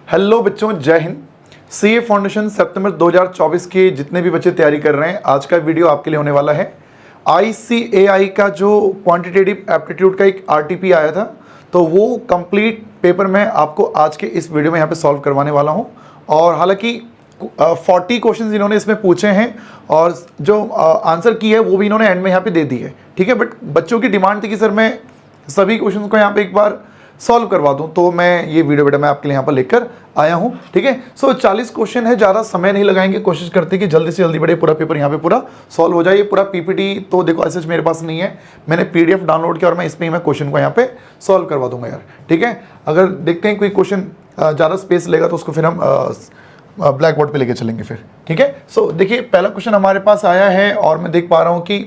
Hello बच्चों, जय Hind. CA foundation सितंबर 2024 के जितने भी बच्चे तैयारी कर रहे हैं, आज का वीडियो आपके लिए होने वाला है। ICAI का जो क्वांटिटेटिव एप्टीट्यूड का एक RTP आया था, तो वो कंप्लीट पेपर मैं आपको आज के इस वीडियो में यहाँ पे सॉल्व करवाने वाला हूँ। और हालांकि 40 क्वेश्चंस इन्होंने इसमें पूछे हैं और जो आंसर की है वो भी इन्होंने एंड में यहाँ पे दे दी है, ठीक है। बट बच्चों की डिमांड थी कि सर मैं सभी क्वेश्चंस को यहाँ पे एक बार सॉल्व करवा दूं, तो मैं ये वीडियो बेटा मैं आपके लिए यहाँ पर लेकर आया हूँ, ठीक है। सो 40 क्वेश्चन है, ज़्यादा समय नहीं लगाएंगे, कोशिश करते हैं कि जल्दी से जल्दी बड़े पूरा पेपर यहाँ पे पूरा सॉल्व हो जाए। ये पूरा PPT तो देखो ऐसे मेरे पास नहीं है, मैंने PDF डाउनलोड किया और मैं इसमें ही मैं क्वेश्चन को यहाँ पे सॉल्व करवा दूंगा यार, ठीक है। अगर देखते हैं कोई क्वेश्चन ज़्यादा स्पेस लेगा तो उसको फिर हम ब्लैक बोर्ड पर लेके चलेंगे फिर, ठीक है। सो देखिए पहला क्वेश्चन हमारे पास आया है और मैं देख पा रहा हूँ कि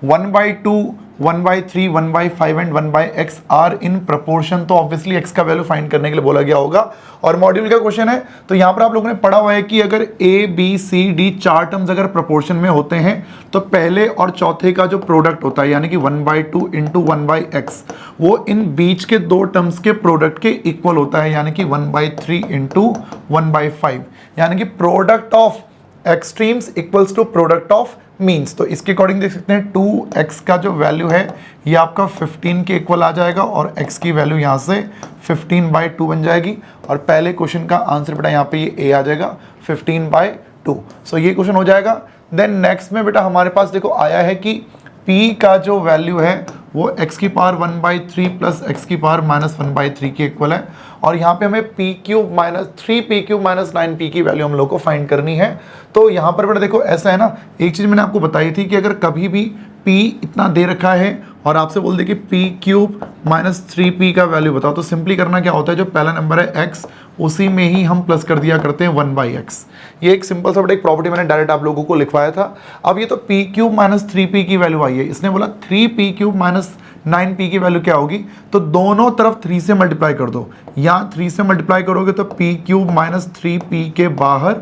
1/2, 1/3, 1/5 and 1/x are in proportion. तो ऑब्वियसली x का वैल्यू फाइंड करने के लिए बोला गया होगा और मॉड्यूल का क्वेश्चन है। तो यहाँ पर आप लोगों ने पढ़ा हुआ है कि अगर A, B, C, D चार टर्म्स अगर प्रपोर्शन में होते हैं तो पहले और चौथे का जो प्रोडक्ट होता है यानी कि 1/2 इंटू 1/x वो इन बीच के दो टर्म्स के प्रोडक्ट के इक्वल होता है, यानी कि 1/3 इंटू 1/5, यानी कि product of extremes equals to product of means. तो इसके अकॉर्डिंग देख सकते हैं 2x का जो वैल्यू है ये आपका 15 के इक्वल आ जाएगा और x की वैल्यू यहाँ से 15/2 बन जाएगी। और पहले क्वेश्चन का आंसर बेटा यहाँ पे ये a आ जाएगा 15/2। सो ये क्वेश्चन हो जाएगा। देन नेक्स्ट में बेटा हमारे पास देखो आया है कि p का जो वैल्यू है वो x की पावर 1/3 प्लस x की पावर -1/3 के इक्वल है और यहाँ पे हमें p³ minus 3p³ minus 9p की वैल्यू हम लोग को फाइंड करनी है। तो यहाँ पर बेटा देखो ऐसा है ना, एक चीज़ मैंने आपको बताई थी कि अगर कभी भी p इतना दे रखा है और आपसे बोल दे कि p³ माइनस 3p का वैल्यू बताओ, तो सिंपली करना क्या होता है, जो पहला नंबर है x उसी में ही हम प्लस कर दिया करते हैं 1/x। ये एक सिंपल सा बेटा एक प्रॉपर्टी मैंने डायरेक्ट आप लोगों को लिखवाया था। अब ये तो p³ माइनस 3p की वैल्यू आई है, इसने बोला 3p³ माइनस 9p की वैल्यू क्या होगी, तो दोनों तरफ 3 से मल्टीप्लाई कर दो। यहाँ 3 से मल्टीप्लाई करोगे तो p³ माइनस 3p के बाहर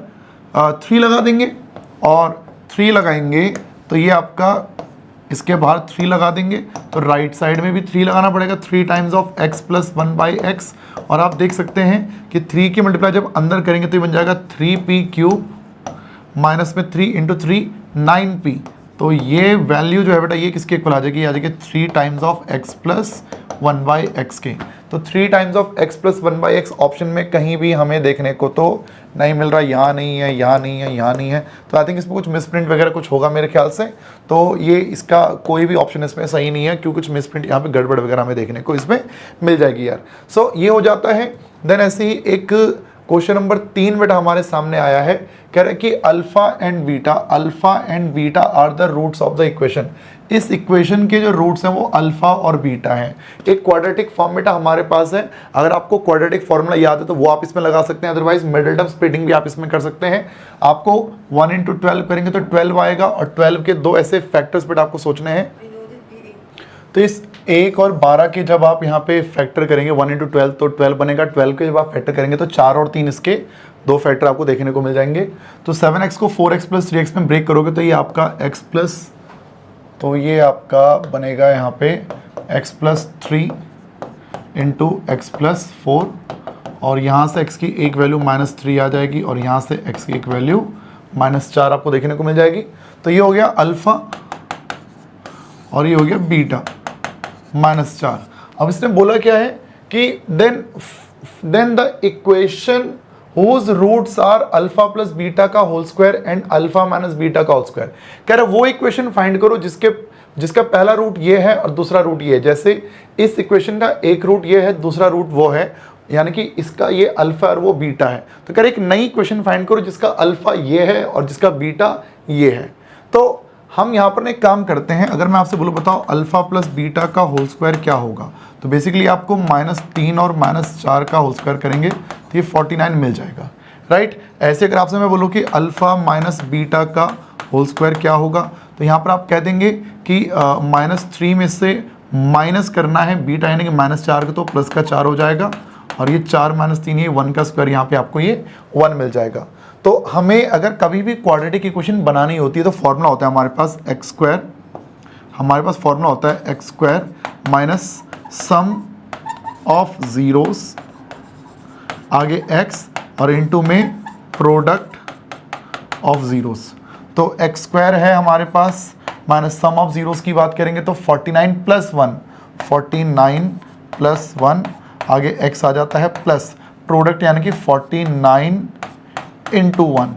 3 लगा देंगे और 3 लगाएंगे तो ये आपका इसके बाहर 3 लगा देंगे तो राइट साइड में भी 3 लगाना पड़ेगा, 3 times of x plus 1/x। और आप देख सकते हैं कि 3 की मल्टीप्लाई जब अंदर करेंगे तो ये बन जाएगा 3p³ माइनस में 3 इंटू 3 9p। तो ये वैल्यू जो है बेटा ये किसके इक्वल आ जाएगी, आ जाएगी 3 times of x plus 1/x के। तो 3 times of x plus 1/x option में कहीं भी हमें देखने को तो नहीं मिल रहा, यहाँ नहीं है, यहाँ नहीं है, यहाँ नहीं है। तो आई थिंक इसमें कुछ मिसप्रिंट वगैरह कुछ होगा मेरे ख्याल से। तो ये इसका कोई भी ऑप्शन इसमें सही नहीं है क्योंकि कुछ मिसप्रिंट यहाँ पे गड़बड़ वगैरह हमें देखने को इसमें मिल जाएगी यार। सो ये हो जाता है। देन ऐसे ही एक क्वेश्चन नंबर 3 बेटा हमारे सामने आया है, कह रहे कि alpha and beta are the roots of the equation. इस इक्वेशन के जो रूट्स हैं वो अल्फा और बीटा हैं। एक क्वाड्रेटिक फॉर्म बेटा हमारे पास है, अगर आपको क्वाड्रेटिक फॉर्मूला याद है तो वो आप इसमें लगा सकते हैं, अदरवाइज मिडिल टर्म स्प्लिटिंग भी आप इसमें कर सकते हैं। आपको 1 इंटू 12 करेंगे तो 12 आएगा और 12 के दो ऐसे फैक्टर्स बेटा आपको सोचने हैं। तो इस 1 और 12 के जब आप यहाँ पे फैक्टर करेंगे 1 इंटू 12 तो 12 बनेगा, 12 के जब आप फैक्टर करेंगे तो 4 और 3 इसके दो फैक्टर आपको देखने को मिल जाएंगे। तो 7x को 4x प्लस 3x में ब्रेक करोगे तो ये आपका x प्लस, तो ये आपका बनेगा यहाँ पे x plus 3 into x plus 4 और यहाँ से x की एक वैल्यू -3 आ जाएगी और यहाँ से x की एक वैल्यू -4 आपको देखने को मिल जाएगी। तो ये हो गया अल्फा और ये हो गया बीटा -4। अब इसने बोला क्या है कि then the equation whose roots are alpha plus beta का whole square and alpha minus beta का होल स्क्वायर। कह रहे वो इक्वेशन फाइंड करो जिसका पहला रूट ये है और दूसरा रूट ये है। जैसे इस इक्वेशन का एक रूट ये है, दूसरा रूट वो है, यानी कि इसका ये अल्फा और वो बीटा है। तो कह रहे एक नई इक्वेशन फाइंड करो जिसका अल्फा ये है और जिसका बीटा ये है। तो हम यहाँ पर एक काम करते हैं, अगर मैं आपसे बोलूँ बताओ अल्फा प्लस बीटा का होल स्क्वायर क्या होगा, तो बेसिकली आपको -3 और -4 का होल स्क्वायर करेंगे तो ये 49 मिल जाएगा, राइट। ऐसे अगर आपसे मैं बोलूँ कि अल्फा माइनस बीटा का होल स्क्वायर क्या होगा, तो यहाँ पर आप कह देंगे कि -3 में से माइनस करना है बीटा यानी कि -4 का, तो प्लस का 4 हो जाएगा और ये 4 - 3 ये 1 का स्क्वायर, यहाँ पे आपको ये 1 मिल जाएगा। तो हमें अगर कभी भी क्वाड्रेटिक इक्वेशन बनानी होती है तो फॉर्मूला होता है हमारे पास x², हमारे पास फॉर्मूला होता है x² minus sum of zeros आगे x और इनटू में प्रोडक्ट ऑफ ज़ीरोस। तो एक्स स्क्वायर है हमारे पास माइनस सम ऑफ ज़ीरोस की बात करेंगे तो 49 प्लस 1, 49 प्लस 1, आगे x आ जाता है प्लस प्रोडक्ट यानी कि 49 इंटू 1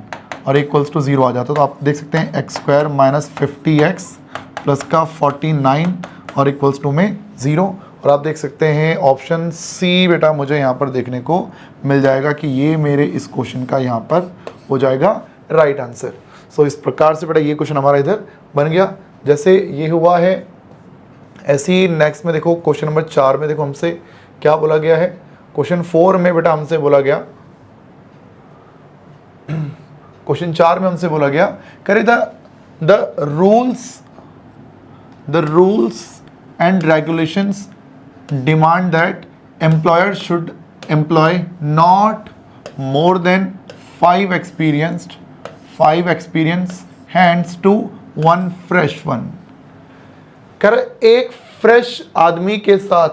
और इक्वल्स टू 0 आ जाता है। तो आप देख सकते हैं x square minus 50x plus का 49 और इक्वल्स टू में 0। और आप देख सकते हैं ऑप्शन सी बेटा मुझे यहाँ पर देखने को मिल जाएगा कि ये मेरे इस क्वेश्चन का यहाँ पर हो जाएगा राइट आंसर। सो इस प्रकार से बेटा ये क्वेश्चन हमारा इधर बन गया। जैसे ये हुआ है ऐसे ही नेक्स्ट में देखो क्वेश्चन नंबर 4 में देखो हमसे क्या बोला गया है। क्वेश्चन 4 में बेटा हमसे बोला गया, क्वेश्चन 4 में हमसे बोला गया करे the rules and regulations demand that employer should employ not more than 5 experienced hands to 1 fresh one। कर एक फ्रेश आदमी के साथ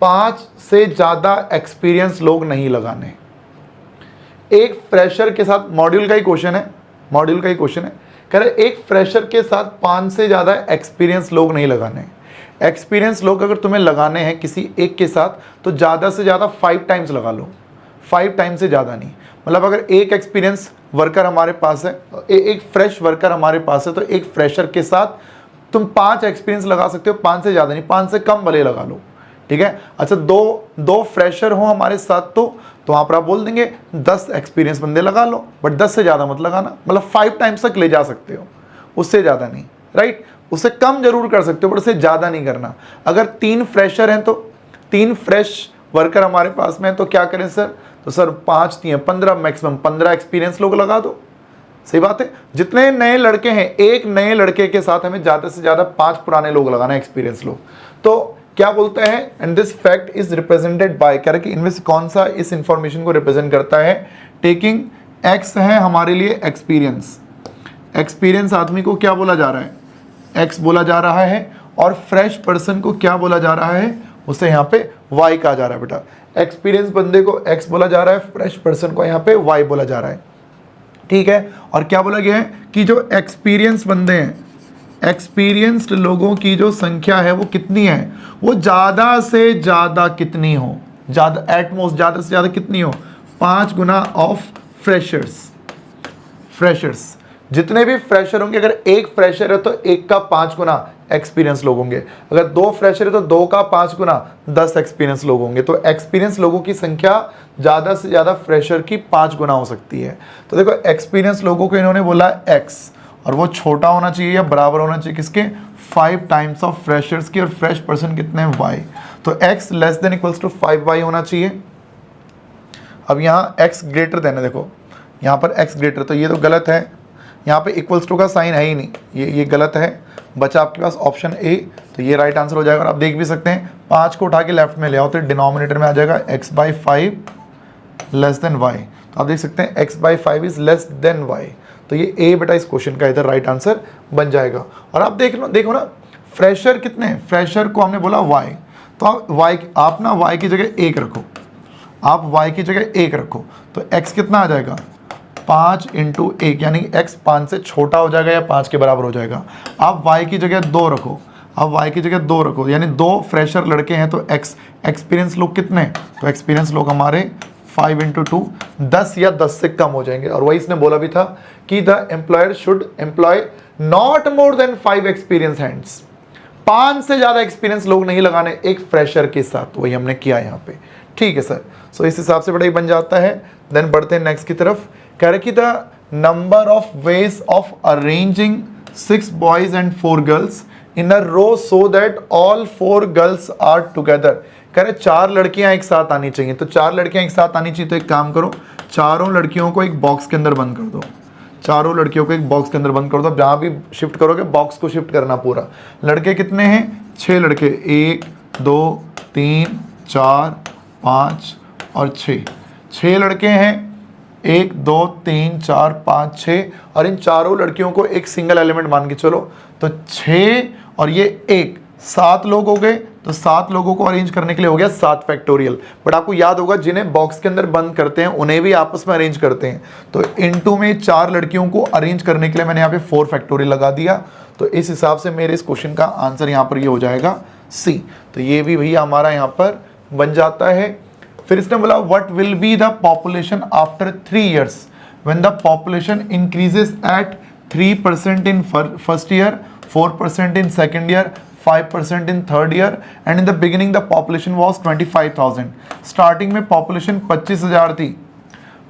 5 से ज़्यादा एक्सपीरियंस लोग नहीं लगाने। एक फ्रेशर के साथ, मॉड्यूल का ही क्वेश्चन है, कह रहे एक फ्रेशर के साथ 5 से ज़्यादा एक्सपीरियंस लोग नहीं लगाने। एक्सपीरियंस लोग अगर तुम्हें लगाने हैं किसी एक के साथ तो ज़्यादा से ज़्यादा 5 टाइम्स लगा लो, 5 टाइम्स से ज़्यादा नहीं। मतलब अगर एक एक्सपीरियंस वर्कर हमारे पास है, एक फ्रेश वर्कर हमारे पास है, तो एक फ्रेशर के साथ तुम 5 एक्सपीरियंस लगा सकते हो, 5 से ज़्यादा नहीं, 5 से कम भले लगा लो, ठीक है। अच्छा दो फ्रेशर हो हमारे साथ तो वहाँ पर आप बोल देंगे 10 एक्सपीरियंस बंदे लगा लो, बट 10 से ज़्यादा मत लगाना। मतलब 5 टाइम्स तक ले जा सकते हो, उससे ज़्यादा नहीं, राइट। उससे कम जरूर कर सकते हो बट उससे ज़्यादा नहीं करना। अगर 3 फ्रेशर हैं तो 3 फ्रेश वर्कर हमारे पास में है तो क्या करें सर, तो सर 5 3 15 मैक्सिमम 15 एक्सपीरियंस लोग लगा दो। सही बात है। जितने नए लड़के हैं, एक नए लड़के के साथ हमें ज़्यादा से ज़्यादा 5 पुराने लोग लगाना, एक्सपीरियंस लोग। तो क्या बोलते हैं, and this fact is represented by, कह रहे कि इनमें से कौन सा इस इंफॉर्मेशन को रिप्रेजेंट करता है। टेकिंग एक्स है हमारे लिए एक्सपीरियंस, एक्सपीरियंस आदमी को क्या बोला जा रहा है, एक्स बोला जा रहा है। और फ्रेश पर्सन को क्या बोला जा रहा है, उसे यहाँ पे वाई कहा जा रहा है बेटा। एक्सपीरियंस बंदे को एक्स बोला जा रहा है, फ्रेश पर्सन को यहाँ पे वाई बोला जा रहा है, ठीक है। और क्या बोला गया है कि जो एक्सपीरियंस बंदे हैं, एक्सपीरियंस्ड लोगों की जो संख्या है वो कितनी है, वो ज़्यादा से ज़्यादा कितनी हो, ज़्यादा एटमोस्ट ज़्यादा से ज़्यादा कितनी हो, 5 गुना ऑफ फ्रेशर्स। जितने भी फ्रेशर होंगे, अगर एक फ्रेशर है तो 1 का 5 गुना एक्सपीरियंस लोग होंगे। अगर 2 फ्रेशर है तो 2 का 5 गुना 10 एक्सपीरियंस लोग होंगे। तो एक्सपीरियंस लोगों की संख्या ज़्यादा से ज़्यादा फ्रेशर की 5 गुना हो सकती है। तो देखो एक्सपीरियंस लोगों को इन्होंने बोला एक्स, और वो छोटा होना चाहिए या बराबर होना चाहिए किसके, 5 टाइम्स ऑफ फ्रेशर्स की। और फ्रेश पर्सन कितने हैं, वाई। तो x less than equals to 5y होना चाहिए। अब यहाँ x ग्रेटर देन है, देखो यहाँ पर x ग्रेटर, तो ये तो गलत है, यहाँ पे इक्वल्स टू का साइन है ही नहीं, ये गलत है। बचा आपके पास ऑप्शन ए, तो ये राइट आंसर हो जाएगा। और आप देख भी सकते हैं 5 को उठा के लेफ्ट में ले आओ तो डिनोमिनेटर में आ जाएगा x/5 लेस देन y। तो आप देख सकते हैं x/5 is less than y। तो ये ए बेटा इस क्वेश्चन का इधर राइट आंसर बन जाएगा। और आप देखो ना फ्रेशर कितने हैं, फ्रेशर को हमने बोला y, तो आप ना y की जगह 1 रखो, आप y की जगह 1 रखो तो x कितना आ जाएगा, 5 इंटू 1, यानी x 5 से छोटा हो जाएगा या 5 के बराबर हो जाएगा। आप y की जगह 2 रखो, आप y की जगह 2 रखो, यानी 2 फ्रेशर लड़के हैं तो x एक्सपीरियंस लोग कितने, तो एक्सपीरियंस लोग हमारे 5 इंटू 2 10 या 10 से कम हो जाएंगे। और वही इसने बोला भी था कि the employer should employ not more than 5 experience hands, 5 से ज़्यादा एक्सपीरियंस लोग नहीं लगाने एक फ्रेशर के साथ। वही हमने किया यहाँ पे, ठीक है सर। सो इस हिसाब से बड़ा ही बन जाता है। देन बढ़ते हैं नेक्स्ट की तरफ। कह रहे कि the number of ways of arranging 6 boys and 4 girls in a row so that all 4 girls are together. कह रहे 4 लड़कियां एक साथ आनी चाहिए, तो 4 लड़कियां एक साथ आनी चाहिए। तो एक काम करो, चारों लड़कियों को एक बॉक्स के अंदर बंद कर दो, चारों लड़कियों को एक बॉक्स के अंदर बंद कर दो। जहाँ भी शिफ्ट करोगे बॉक्स को शिफ्ट करना पूरा। लड़के कितने हैं, 6 लड़के, 1 2 3 4 5 और 6 लड़के हैं, 1 2 3 4 5 6। और इन चारों लड़कियों को एक सिंगल एलिमेंट मान के चलो, तो 6 और ये 1 7 लोग हो गए, तो 7 लोगों को अरेंज करने के लिए हो गया 7 फैक्टोरियल। बट आपको याद होगा जिन्हें बॉक्स के अंदर बंद करते हैं उन्हें भी आपस में अरेंज करते हैं, तो इनटू में 4 लड़कियों को अरेंज करने के लिए मैंने यहाँ पे 4 फैक्टोरियल लगा दिया। तो इस हिसाब से मेरे इस क्वेश्चन का आंसर यहाँ पर ये हो जाएगा सी। तो ये भी भैया हमारा यहाँ पर बन जाता है। फिर इसने बोला what will be the population after 3 years when the population increases eight 3% in first year, 4% in second year, 5% in third year and in the beginning the population was 25,000। Starting में पॉपुलेशन 25,000 थी।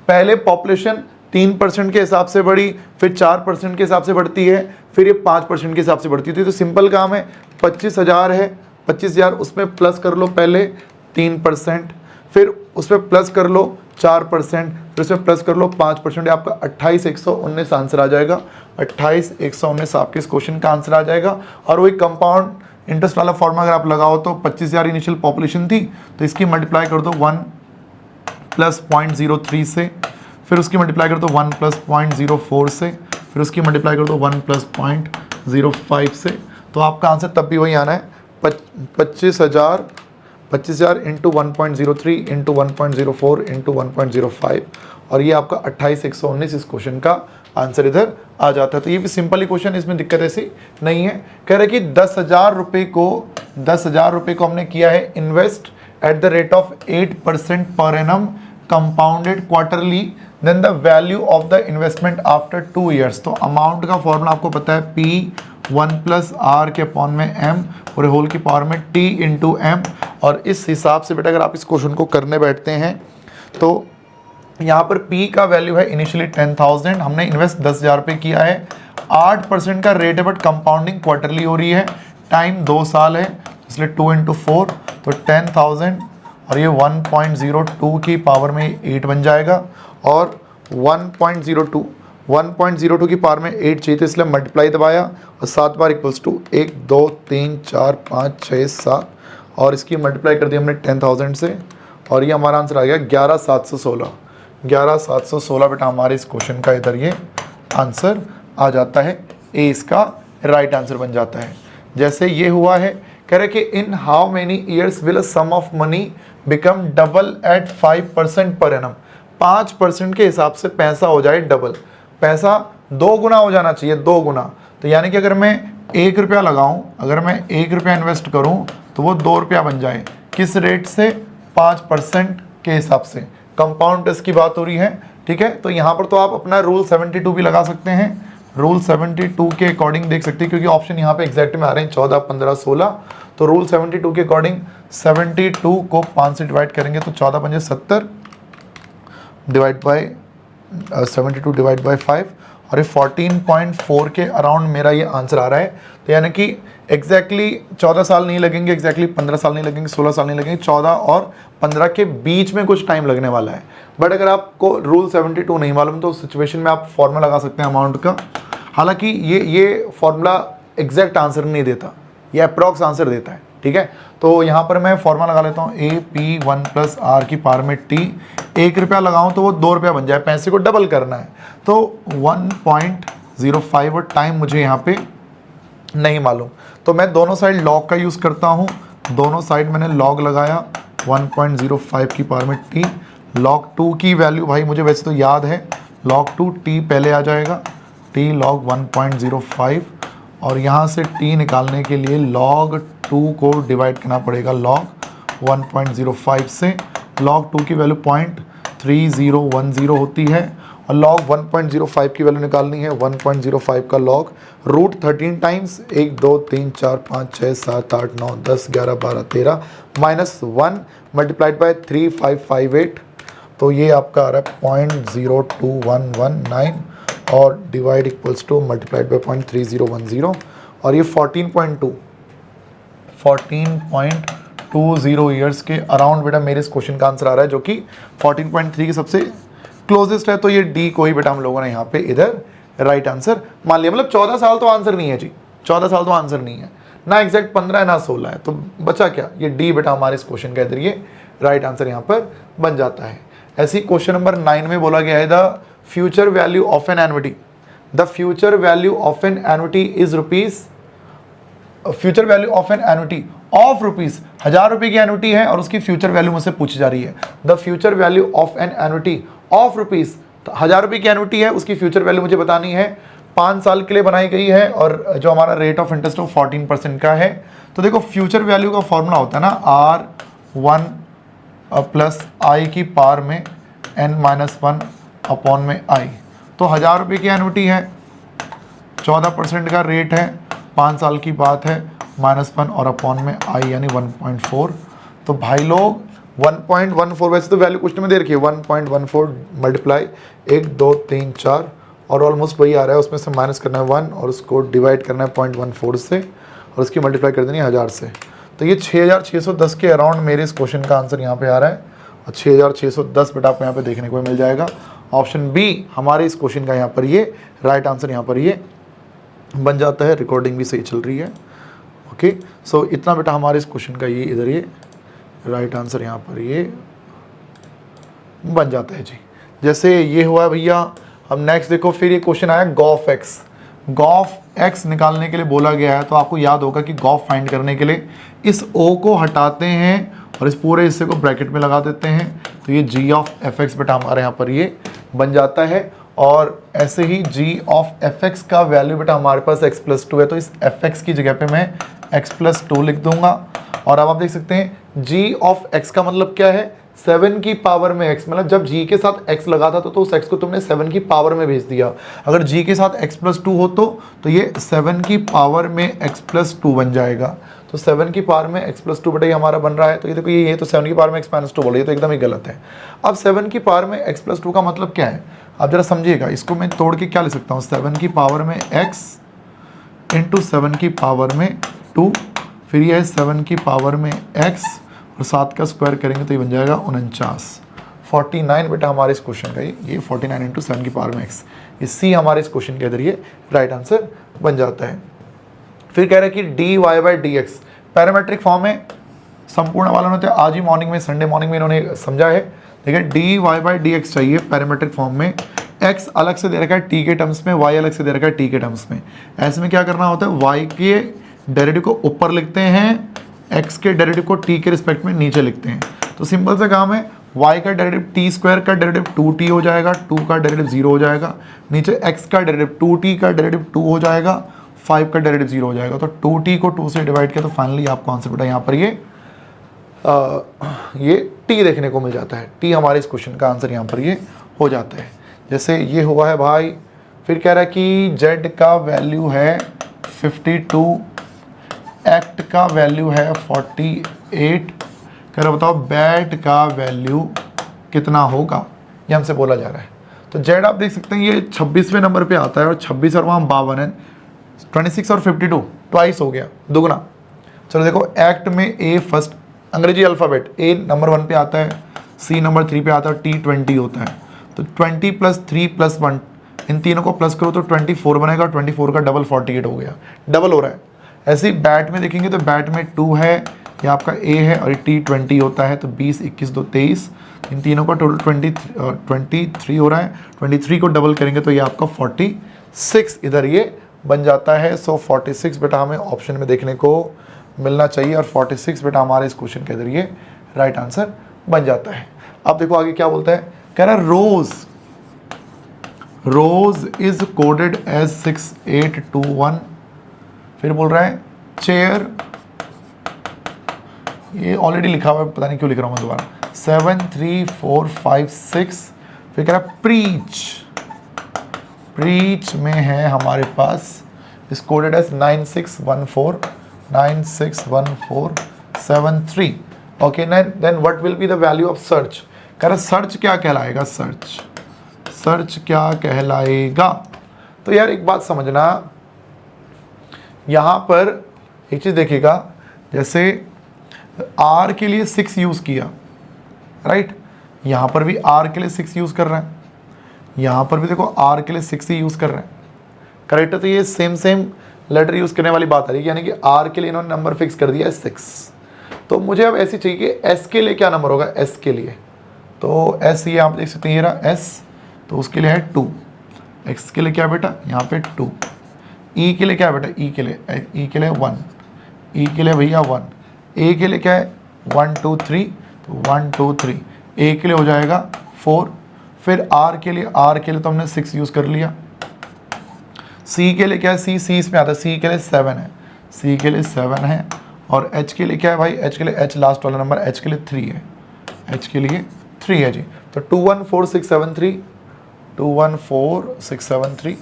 पहले पॉपुलेशन 3% के हिसाब से बढ़ी, फिर 4% के हिसाब से बढ़ती है, फिर ये 5% के हिसाब से बढ़ती थी। तो सिंपल काम है, 25,000 है, 25,000 उसमें प्लस कर लो पहले 3%, फिर उसमें प्लस कर लो 4%, फिर उसमें प्लस कर लो 5%। आपका 28,119 आंसर आ जाएगा। 28,119 आपके इस क्वेश्चन का आंसर आ जाएगा। और वही कंपाउंड इंटरेस्ट वाला फॉर्मूला अगर आप लगाओ तो 25,000 इनिशियल पॉपुलेशन थी, तो इसकी मल्टीप्लाई कर दो 1 + 0.03 से, फिर उसकी मल्टीप्लाई कर दो 1 + 0.04 से, फिर उसकी मल्टीप्लाई कर दो 1 + 0.05 से। तो आपका आंसर तब भी वही आना है 25,000 इंटू 1.03 इंटू 1.04 इंटू 1.05, और ये आपका 28,119 इस क्वेश्चन का आंसर इधर आ जाता है। तो ये भी सिंपल ही क्वेश्चन, इसमें दिक्कत ऐसी नहीं है। कह रहे कि 10,000 रुपये को हमने किया है invest at the rate of 8% per annum compounded quarterly, then the value of the investment after 2 years। तो अमाउंट का फॉर्मूला आपको पता है P1 + R के अपॉन में M और होल की पावर में T इंटू M। और इस हिसाब से बेटा अगर आप इस क्वेश्चन को करने बैठते हैं तो यहाँ पर P का वैल्यू है इनिशियली 10,000, हमने इन्वेस्ट 10,000 रुपये किया है, 8% का रेट है बट कंपाउंडिंग क्वार्टरली हो रही है, टाइम 2 साल है, इसलिए 2 × 4 तो 10,000 और ये 1.02 की पावर में 8 बन जाएगा। और 1.02 की पावर में 8 चाहिए तो इसलिए मल्टीप्लाई दबाया और 7 बार इक्वल्स टू 1 2 3 4 5 6 7 और इसकी मल्टीप्लाई कर दी हमने 10,000 से, और ये हमारा आंसर आ गया 11,716। 11,716 बेटा हमारे इस क्वेश्चन का इधर ये आंसर आ जाता है। ए इसका राइट आंसर बन जाता है। जैसे ये हुआ है, कह रहे कि in how many years will sum of money become double at 5% per annum. 5% के हिसाब से पैसा हो जाए डबल, पैसा 2 गुना हो जाना चाहिए, 2 गुना। तो यानी कि अगर मैं 1 रुपया लगाऊं, अगर मैं 1 रुपया इन्वेस्ट करूं तो वो 2 रुपया बन जाए। किस रेट से? 5% के हिसाब से। कंपाउंड टेस्ट की बात हो रही है, ठीक है। तो यहाँ पर तो आप अपना रूल 72 भी लगा सकते हैं, रूल 72 के अकॉर्डिंग देख सकते हैं, क्योंकि ऑप्शन यहाँ पे एग्जैक्ट में आ रहे हैं 14, 15, 16। तो रूल 72 के अकॉर्डिंग 72 को 5 से डिवाइड करेंगे तो 14 × 5 = 70 डिवाइड बाय 72 डिवाइड बाय 5 और ये 14.4 के अराउंड मेरा ये आंसर आ रहा है। तो यानी कि एग्जैक्टली 14 साल नहीं लगेंगे, एग्जैक्टली 15 साल नहीं लगेंगे, 16 साल नहीं लगेंगे, 14 और 15 के बीच में कुछ टाइम लगने वाला है। बट अगर आपको रूल 72 नहीं मालूम तो उस सिचुएशन में आप फॉर्मूला लगा सकते हैं अमाउंट का। हालांकि ये फॉर्मूला एग्जैक्ट आंसर नहीं देता, ये अप्रॉक्स आंसर देता है, ठीक है। तो यहाँ पर मैं फॉर्मूला लगा लेता हूँ AP1 + R की पावर में T। 1 रुपया लगाऊँ तो वो 2 रुपया बन जाए, पैसे को डबल करना है तो 1.05 और टाइम मुझे यहाँ पे नहीं मालूम, तो मैं दोनों साइड लॉग का यूज़ करता हूँ। दोनों साइड मैंने लॉग लगाया 1.05 की पावर में T। log 2 की वैल्यू भाई मुझे वैसे तो याद है, log 2 T पहले आ जाएगा, T log 1.05 और यहाँ से T निकालने के लिए log 2 को डिवाइड करना पड़ेगा log 1.05 से। log 2 की वैल्यू 0.3010 होती है और log 1.05 की वैल्यू निकालनी है 1.05 का log √13 टाइम्स 1 2 3 4 5 6 7 8 9 10 11 12 13 -1 मल्टीप्लाइड बाय 3558। तो ये आपका आ रहा है 0.02119 और divide equals two multiplied by 0.3010 और ये 14.20 ईयर्स के अराउंड बेटा मेरे इस क्वेश्चन का आंसर आ रहा है, जो कि 14.3 के सबसे क्लोजेस्ट है। तो ये डी को ही बेटा हम लोगों ने यहाँ पे इधर राइट आंसर मान लिया। मतलब 14 साल तो आंसर नहीं है जी, 14 साल तो आंसर नहीं है, ना एग्जैक्ट 15 है ना 16 है, तो बचा क्या? ये डी बेटा हमारे इस क्वेश्चन का इधर ये राइट आंसर यहाँ पर बन जाता है। ऐसे ही क्वेश्चन नंबर 9 में बोला गया है the future value of an annuity, the future value of an annuity is rupees, future value of an annuity of rupees, 1000 रुपये की एनुटी है और उसकी फ्यूचर वैल्यू मुझसे पूछी जा रही है। The future value of an annuity of rupees, 1000 रुपये की एनुटी है, उसकी फ्यूचर वैल्यू मुझे बतानी है, 5 साल के लिए बनाई गई है और जो हमारा रेट ऑफ इंटरेस्ट वो 14% का है। तो देखो फ्यूचर वैल्यू का फॉर्मूला होता है ना R1 प्लस आई की पावर में n-1 अपॉन में आई। तो 1000 रुपये की एनुटी है, 14% का रेट है, 5 साल की बात है, -1 और अपॉन में आई यानी 1.4। तो भाई लोग 1.14, वैसे तो वैल्यू क्वेश्चन में दे रखी है 1.14 मल्टीप्लाई 1 2 3 4 और ऑलमोस्ट वही आ रहा है, उसमें से माइनस करना है 1 और उसको डिवाइड करना है 0.14 से और उसकी मल्टीप्लाई कर देनी है 1000 से। तो ये 6610 के अराउंड मेरे इस क्वेश्चन का आंसर यहाँ पे आ रहा है और 6610 बेटा आपको यहाँ पे देखने को मिल जाएगा। ऑप्शन बी हमारे इस क्वेश्चन का यहाँ पर ये राइट आंसर यहाँ पर ये बन जाता है। रिकॉर्डिंग भी सही चल रही है। ओके, सो इतना बेटा हमारे इस क्वेश्चन का ये इधर ये राइट आंसर यहाँ पर ये बन जाता है जी। जैसे ये हुआ भैया, अब नेक्स्ट देखो फिर ये क्वेश्चन आया गॉफ एक्स। गॉफ एक्स निकालने के लिए बोला गया है, तो आपको याद होगा कि गॉफ फाइंड करने के लिए इस ओ को हटाते हैं और इस पूरे हिस्से को ब्रैकेट में लगा देते हैं, तो ये जी ऑफ एफ एक्स बेटा हमारे यहाँ पर ये बन जाता है। और ऐसे ही जी ऑफ एफ एक्स का वैल्यू बेटा हमारे पास x+2 है, तो इस एफ एक्स की जगह पे मैं x+2 लिख दूंगा। और अब आप देख सकते हैं जी ऑफ x का मतलब क्या है, 7 की पावर में x, मतलब जब g के साथ x लगा था तो उस x को तुमने 7 की पावर में भेज दिया। अगर g के साथ x+2 हो तो ये 7 की पावर में x+2 बन जाएगा। तो 7 की पावर में x+2 बेटा ये हमारा बन रहा है। तो ये देखो ये तो 7 की पावर में x-2 बोल रही है, तो एकदम ही गलत है। अब 7 की पावर में x+2 का मतलब क्या है, आप जरा समझिएगा, इसको मैं तोड़ के क्या लिख सकता हूँ, 7 की पावर में x इंटू 7 की पावर में 2, फिर ये है 7 की पावर में x और 7 का स्क्वायर करेंगे तो ये बन जाएगा 49। 49 बेटा हमारे इस क्वेश्चन का ये 49 इंटू 7 की पावर में x, ये सी हमारे इस क्वेश्चन के अंदर ये राइट आंसर बन जाता है। फिर कह रहे हैं कि dy by D x parametric form है। संपूर्ण वालों ने तो आज ही मॉर्निंग में संडे मॉर्निंग में इन्होंने समझा है। देखिए dy बाई डी एक्स चाहिए पैरामेट्रिक फॉर्म में, x अलग से दे रखा है t के टर्म्स में, y अलग से दे रखा है t के टर्म्स में। ऐसे में क्या करना होता है, y के डेरिवेटिव को ऊपर लिखते हैं, x के डेरिवेटिव को t के रिस्पेक्ट में नीचे लिखते हैं। तो सिंपल सा काम है, y का डेरिवेटिव t स्क्वायर का डेरिवेटिव 2t हो जाएगा, 2 का डेरिवेटिव 0 हो जाएगा, नीचे x का डेरिवेटिव 2t का डेरिवेटिव 2 हो जाएगा, 5 का डेरिवेटिव 0 हो जाएगा। तो 2t को 2 से डिवाइड किया तो फाइनली आपको आंसर बेटा यहाँ पर ये t देखने को मिल जाता है। t हमारे इस क्वेश्चन का आंसर यहाँ पर ये हो जाता है। जैसे ये हुआ है भाई, फिर कह रहा है कि z का वैल्यू है 52, एक्ट का वैल्यू है 48, कह रहा बताओ बैट का वैल्यू कितना होगा, ये हमसे बोला जा रहा है। तो z आप देख सकते हैं ये 26वें नंबर पे आता है और 26 और वहाँ 52 है, 26 और 52 ट्वाइस हो गया, दुगना। चलो देखो एक्ट में ए फर्स्ट अंग्रेजी अल्फ़ाबेट, ए नंबर 1 पे आता है, सी नंबर 3 पे आता है, टी 20 होता है। तो 20 + 3 + 1 इन तीनों को प्लस करो तो 24 बनेगा, 24 का डबल 48 हो गया, डबल हो रहा है। ऐसे ही बैट में देखेंगे तो बैट में 2 है, ये आपका ए है और ये टी 20 होता है, तो 20 21 2 23, इन तीनों का टोटल 23 हो रहा है। 23 को डबल करेंगे तो ये आपका 46 इधर ये बन जाता है। सो 46 बेटा हमें ऑप्शन में देखने को मिलना चाहिए और 46 बेटा हमारे इस क्वेश्चन के अंदर ये राइट आंसर बन जाता है। अब देखो आगे क्या बोलता है, कह रहा है रोज इज कोडेड एज 6821, फिर बोल रहा है चेयर, ये ऑलरेडी लिखा हुआ है, पता नहीं क्यों लिख रहा हूँ मैं दोबारा, 73456, फिर कह रहा है प्रीच में है हमारे पास is coded as 961473। Okay, then what will be the value of search, कह रहा सर्च क्या कहलाएगा, सर्च क्या कहलाएगा। तो यार एक बात समझना, यहाँ पर एक चीज़ देखिएगा, जैसे R के लिए 6 यूज़ किया, राइट, यहाँ पर भी R के लिए 6 यूज़ कर रहे हैं, यहाँ पर भी देखो R के लिए 6 ही यूज़ कर रहे हैं, करेक्ट है। तो ये सेम लेटर यूज़ करने वाली बात आ रही है, यानी कि R के लिए इन्होंने नंबर फिक्स कर दिया है 6। तो मुझे अब ऐसी चाहिए कि S के लिए क्या नंबर होगा, S के लिए, तो S ये आप देख सकते हैं, ये रहा S, तो उसके लिए है 2, X के लिए क्या बेटा यहाँ पे 2, E के लिए क्या बेटा, E के लिए 1, E के लिए भैया 1, ए के लिए क्या है 1 2 3, तो 1 2 3, ए के लिए हो जाएगा 4, फिर आर के लिए तो हमने 6 यूज़ कर लिया, सी के लिए क्या है, सी इसमें आता है, सी के लिए 7 है, सी के लिए 7 है, और एच के लिए क्या है भाई, एच के लिए एच लास्ट वाला नंबर, एच के लिए 3 है, एच के लिए 3 है जी। तो 214673, 214673,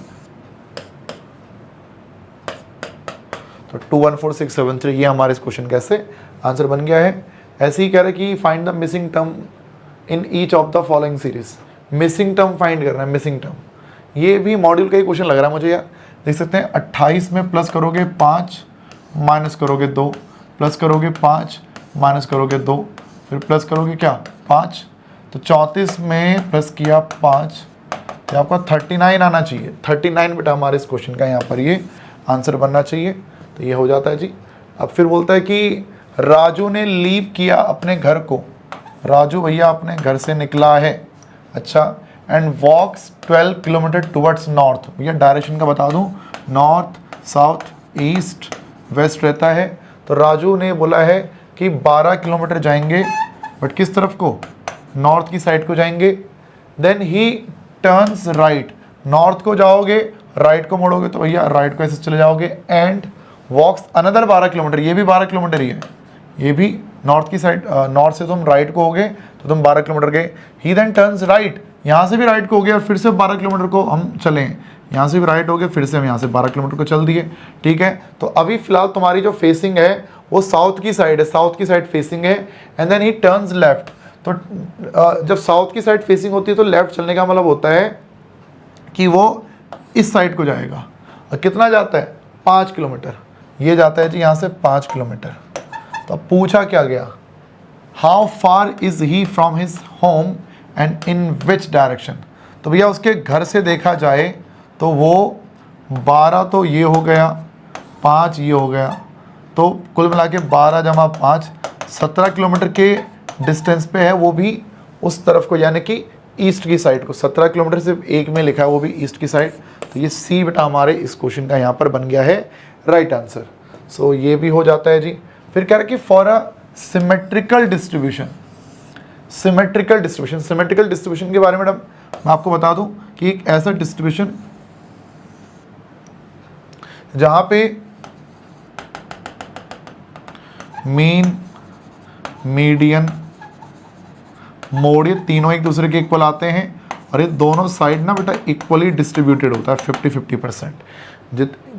तो 214673 ये हमारे इस क्वेश्चन का ऐसे आंसर बन गया है। ऐसे ही कह रहे कि find the missing term in each of the following series, missing term find करना है, मिसिंग टर्म। ये भी मॉड्यूल का ही क्वेश्चन लग रहा है मुझे यार। देख सकते हैं 28 में प्लस करोगे 5, माइनस करोगे 2, प्लस करोगे 5, माइनस करोगे 2, फिर प्लस करोगे क्या 5, तो 34 में प्लस किया 5, तो आपका 39 आना चाहिए। 39 बेटा हमारे इस क्वेश्चन का यहाँ पर ये आंसर बनना चाहिए। तो ये हो जाता है जी। अब फिर बोलता है कि राजू ने लीव किया अपने घर को, राजू भैया अपने घर से निकला है, अच्छा, and walks 12 kilometre towards north. भैया डायरेक्शन का बता दूं, नॉर्थ, साउथ, ईस्ट, वेस्ट रहता है। तो राजू ने बोला है कि 12 किलोमीटर जाएंगे, बट किस तरफ को, नॉर्थ की साइड को जाएंगे। Then he turns right, north को जाओगे, राइट को मोड़ोगे तो भैया राइट को ऐसे चले जाओगे, एंड वॉक्स अनदर 12 किलोमीटर, ये भी 12 किलोमीटर ही है, ये भी नॉर्थ की साइड, नॉर्थ से तुम राइट को हो गए तो तुम 12 किलोमीटर गए। ही देन टर्न्स राइट, यहाँ से भी राइट को हो गए और फिर से 12 किलोमीटर को हम चले, यहाँ से भी राइट हो गए, फिर से हम यहाँ से 12 किलोमीटर को चल दिए, ठीक है। तो अभी फिलहाल तुम्हारी जो फेसिंग है वो साउथ की साइड है, साउथ की साइड फेसिंग है। And then he turns left, तो जब साउथ की साइड फेसिंग होती है तो लेफ्ट चलने का मतलब होता है कि वो इस साइड को जाएगा। और कितना जाता है 5 किलोमीटर, ये जाता है जी यहाँ से 5 किलोमीटर। तो अब पूछा क्या गया, how far is he from his home and in which direction. तो भैया उसके घर से देखा जाए तो वो 12 तो ये हो गया, 5 ये हो गया, तो कुल मिला के 12 जमा 5 17 किलोमीटर के डिस्टेंस पे है, वो भी उस तरफ को, यानी कि ईस्ट की साइड को। 17 किलोमीटर सिर्फ एक में लिखा है, वो भी ईस्ट की साइड। तो ये सी बेटा हमारे इस क्वेश्चन का यहाँ पर बन गया है राइट आंसर। सो ये भी हो जाता है जी। फिर कह रहे कि for a symmetrical distribution, symmetrical distribution, symmetrical distribution के बारे में मैं आपको बता दूं कि एक ऐसा डिस्ट्रीब्यूशन जहां पे मीन, मीडियन, मोड ये तीनों एक दूसरे के इक्वल आते हैं और ये दोनों साइड ना बेटा इक्वली डिस्ट्रीब्यूटेड होता है 50-50%।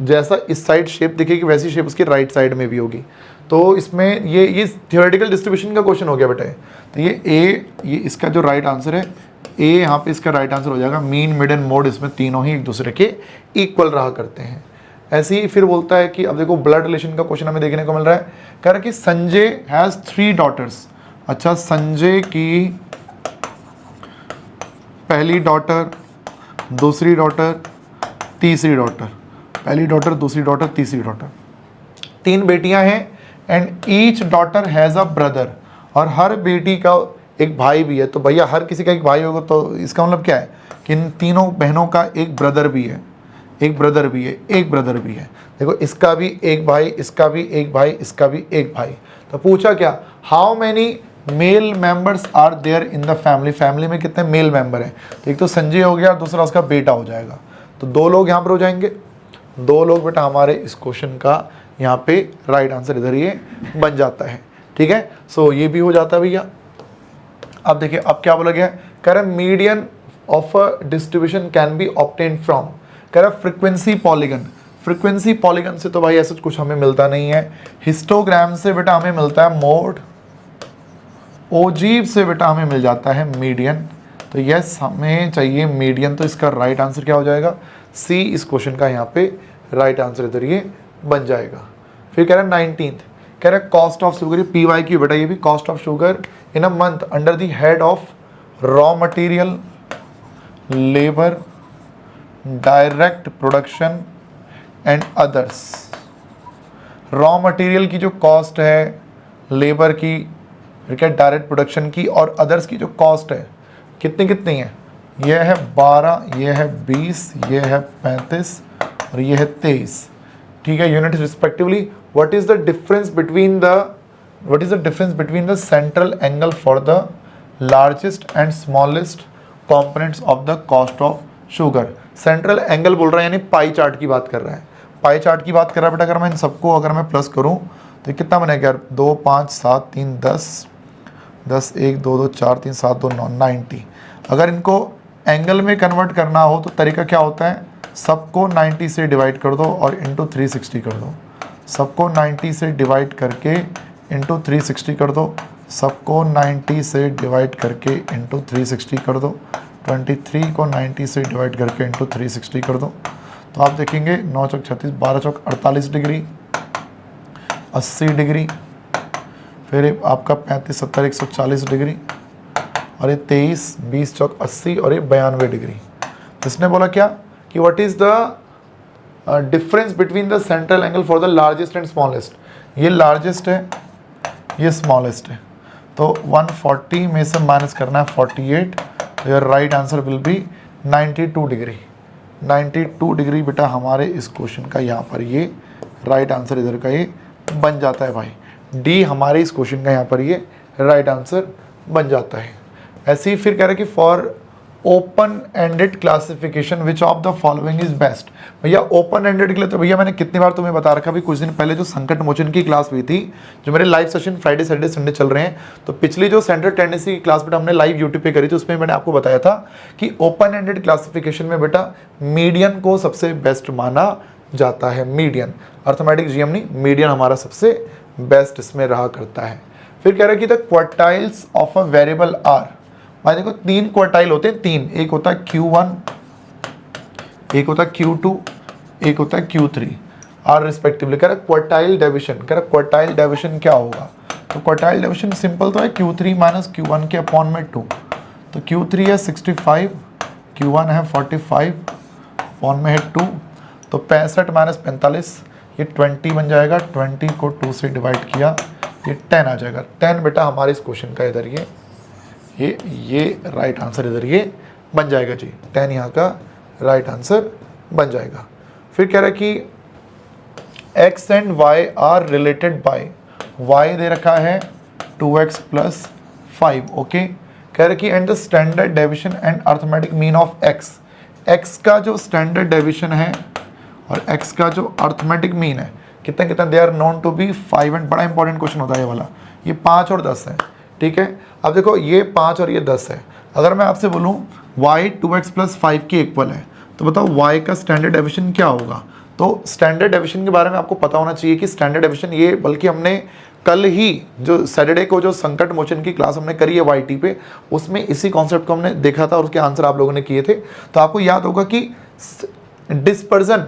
जैसा इस साइड शेप दिखेगी वैसी शेप उसकी राइट साइड में भी होगी। तो इसमें ये थियोरेटिकल डिस्ट्रीब्यूशन का क्वेश्चन हो गया बेटा। तो ये इसका जो राइट आंसर है ए, यहाँ पे इसका राइट आंसर हो जाएगा। मीन, मिडियन, मोड इसमें तीनों ही एक दूसरे के इक्वल रहा करते हैं। ऐसे ही फिर बोलता है कि अब देखो ब्लड रिलेशन का क्वेश्चन हमें देखने को मिल रहा है। कह रहा है कि संजय हैज़ 3 डॉटर्स। अच्छा, संजय की पहली डॉटर, दूसरी डॉटर, तीसरी डॉटर, पहली डॉटर, दूसरी डॉटर, तीसरी डॉटर, 3 बेटियां हैं। And each daughter has a brother, और हर बेटी का एक भाई भी है। तो भैया हर किसी का एक भाई होगा, तो इसका मतलब क्या है कि इन तीनों बहनों का एक ब्रदर भी है, एक ब्रदर भी है, एक ब्रदर भी है। देखो इसका भी एक भाई, इसका भी एक भाई, इसका भी एक भाई। तो पूछा क्या, how many male members are there in the family, family में कितने मेल मेंबर हैं। तो एक तो संजय हो गया, दूसरा उसका बेटा हो जाएगा, तो 2 लोग यहाँ पर हो जाएंगे। 2 लोग बेटा हमारे इस क्वेश्चन का यहाँ पे राइट आंसर इधर ये बन जाता है, ठीक है। सो ये भी हो जाता है भैया। अब देखिए अब क्या बोला गया, कह रहा है median of a distribution can be obtain from, कह रहा है फ्रीक्वेंसी पॉलीगन। फ्रीक्वेंसी पॉलीगन से तो भाई ऐसा कुछ हमें मिलता नहीं है। हिस्टोग्राम से बेटा हमें मिलता है मोड, ओजीव से बेटा हमें मिल जाता है मीडियन। तो यस हमें चाहिए मीडियन, तो इसका राइट आंसर क्या हो जाएगा, सी इस क्वेश्चन का यहाँ पे राइट आंसर इधर ये बन जाएगा। फिर कह रहा है 19th, कह रहा है कॉस्ट ऑफ शुगर, ये PYQ बेटा, ये भी cost of sugar in a month under the head of raw material, labour, direct production and others. Raw material की जो कॉस्ट है, लेबर की, फिर क्या डायरेक्ट प्रोडक्शन की, और अदर्स की जो कॉस्ट है कितनी कितनी है, यह है 12, यह है 20, यह है 35 और यह है 23, ठीक है, unit respectively. What is the difference between the what is the difference between the central angle for the largest and smallest components of the cost of sugar. Central angle बोल रहा है यानी पाई चार्ट की बात कर रहा है, pie chart की बात कर रहा है बेटा। अगर मैं इन सबको अगर मैं प्लस करूं तो कितना बनेगा यार, 2 5 7 3 10 10 1 2 2 4 3 7 2 9 90। अगर इनको एंगल में कन्वर्ट करना हो तो तरीका क्या होता है, सबको 90 से डिवाइड कर दो और इंटू 360 कर दो, सबको 90 से डिवाइड करके इंटू 360 कर दो, सबको 90 से डिवाइड करके इंटू 360 कर दो, 23 को 90 से डिवाइड करके इंटू 360 कर दो। तो आप देखेंगे 9 चौक 36, 12 चौक 48 डिग्री, 80 डिग्री, फिर आपका 35 70 140 डिग्री, और ये 23 20 चौक 80 और ये 92 डिग्री। तो इसने बोला क्या कि what is the difference between the central angle for the largest and smallest. ये लार्जेस्ट है, ये स्मॉलेस्ट है, तो 140 में से माइनस करना है 48, तो your right answer will be 92 degree. 92 degree बेटा हमारे इस क्वेश्चन का यहाँ पर ये राइट आंसर इधर का ये बन जाता है भाई। डी हमारे इस क्वेश्चन का यहाँ पर ये राइट आंसर बन जाता है। ऐसे ही फिर कह रहा है कि for open ended classification which of the following is best. भैया ओपन एंडेड के लिए तो भैया मैंने कितनी बार तुम्हें बता रखा, भी कुछ दिन पहले जो संकट मोचन की क्लास हुई थी, जो मेरे live session Friday Saturday Sunday चल रहे हैं, तो पिछली जो सेंट्रल टेंडेंसी की क्लास बेटा हमने लाइव यूट्यूब पे करी थी, उसमें मैंने आपको बताया था कि ओपन एंडेड क्लासिफिकेशन में बेटा मीडियन को सबसे बेस्ट माना जाता है। मीडियन अर्थमेटिक जीएम नहीं, मीडियन हमारा सबसे बेस्ट इसमें रहा करता है। फिर कह रहा है कि the quartiles of a variable are. भाई देखो 3 क्वार्टाइल होते हैं, 3, एक होता है Q1, एक होता है Q2, एक होता है Q3 आर रिस्पेक्टिवली। कह रहा है क्वार्टाइल डेविएशन, कह रहा है क्वार्टाइल डेविएशन क्या होगा, तो क्वार्टाइल डेविएशन सिंपल तो है Q3 माइनस Q1 के अपॉन में 2, तो Q3 है 65, Q1 है 45, अपॉन में है 2, तो 65 माइनस 45 ये 20 बन जाएगा, 20 को 2 से डिवाइड किया ये 10 आ जाएगा। 10 बेटा हमारे इस क्वेश्चन का इधर ये राइट आंसर इधर ये बन जाएगा जी, 10 यहाँ का राइट आंसर बन जाएगा। फिर कह रहा है कि x and y are related by, y दे रखा है 2x प्लस 5, ओके। कह रहा है कि and the standard deviation and arithmetic mean of x का जो स्टैंडर्ड डेविएशन है और x का जो अर्थमेटिक मीन है कितना कितना, they are known to be 5 and, बड़ा इंपॉर्टेंट क्वेश्चन होता है ये वाला, ये 5 और 10 है, ठीक है। अब देखो ये 5 और ये 10 है, अगर मैं आपसे बोलूँ y 2x प्लस 5 के इक्वल है, तो बताओ y का स्टैंडर्ड डेविएशन क्या होगा। तो स्टैंडर्ड डेविएशन के बारे में आपको पता होना चाहिए कि स्टैंडर्ड डेविएशन ये, बल्कि हमने कल ही जो सैटरडे को जो संकट मोचन की क्लास हमने करी है YT पे, उसमें इसी कॉन्सेप्ट को हमने देखा था और उसके आंसर आप लोगों ने किए थे। तो आपको याद होगा कि डिस्पर्जन,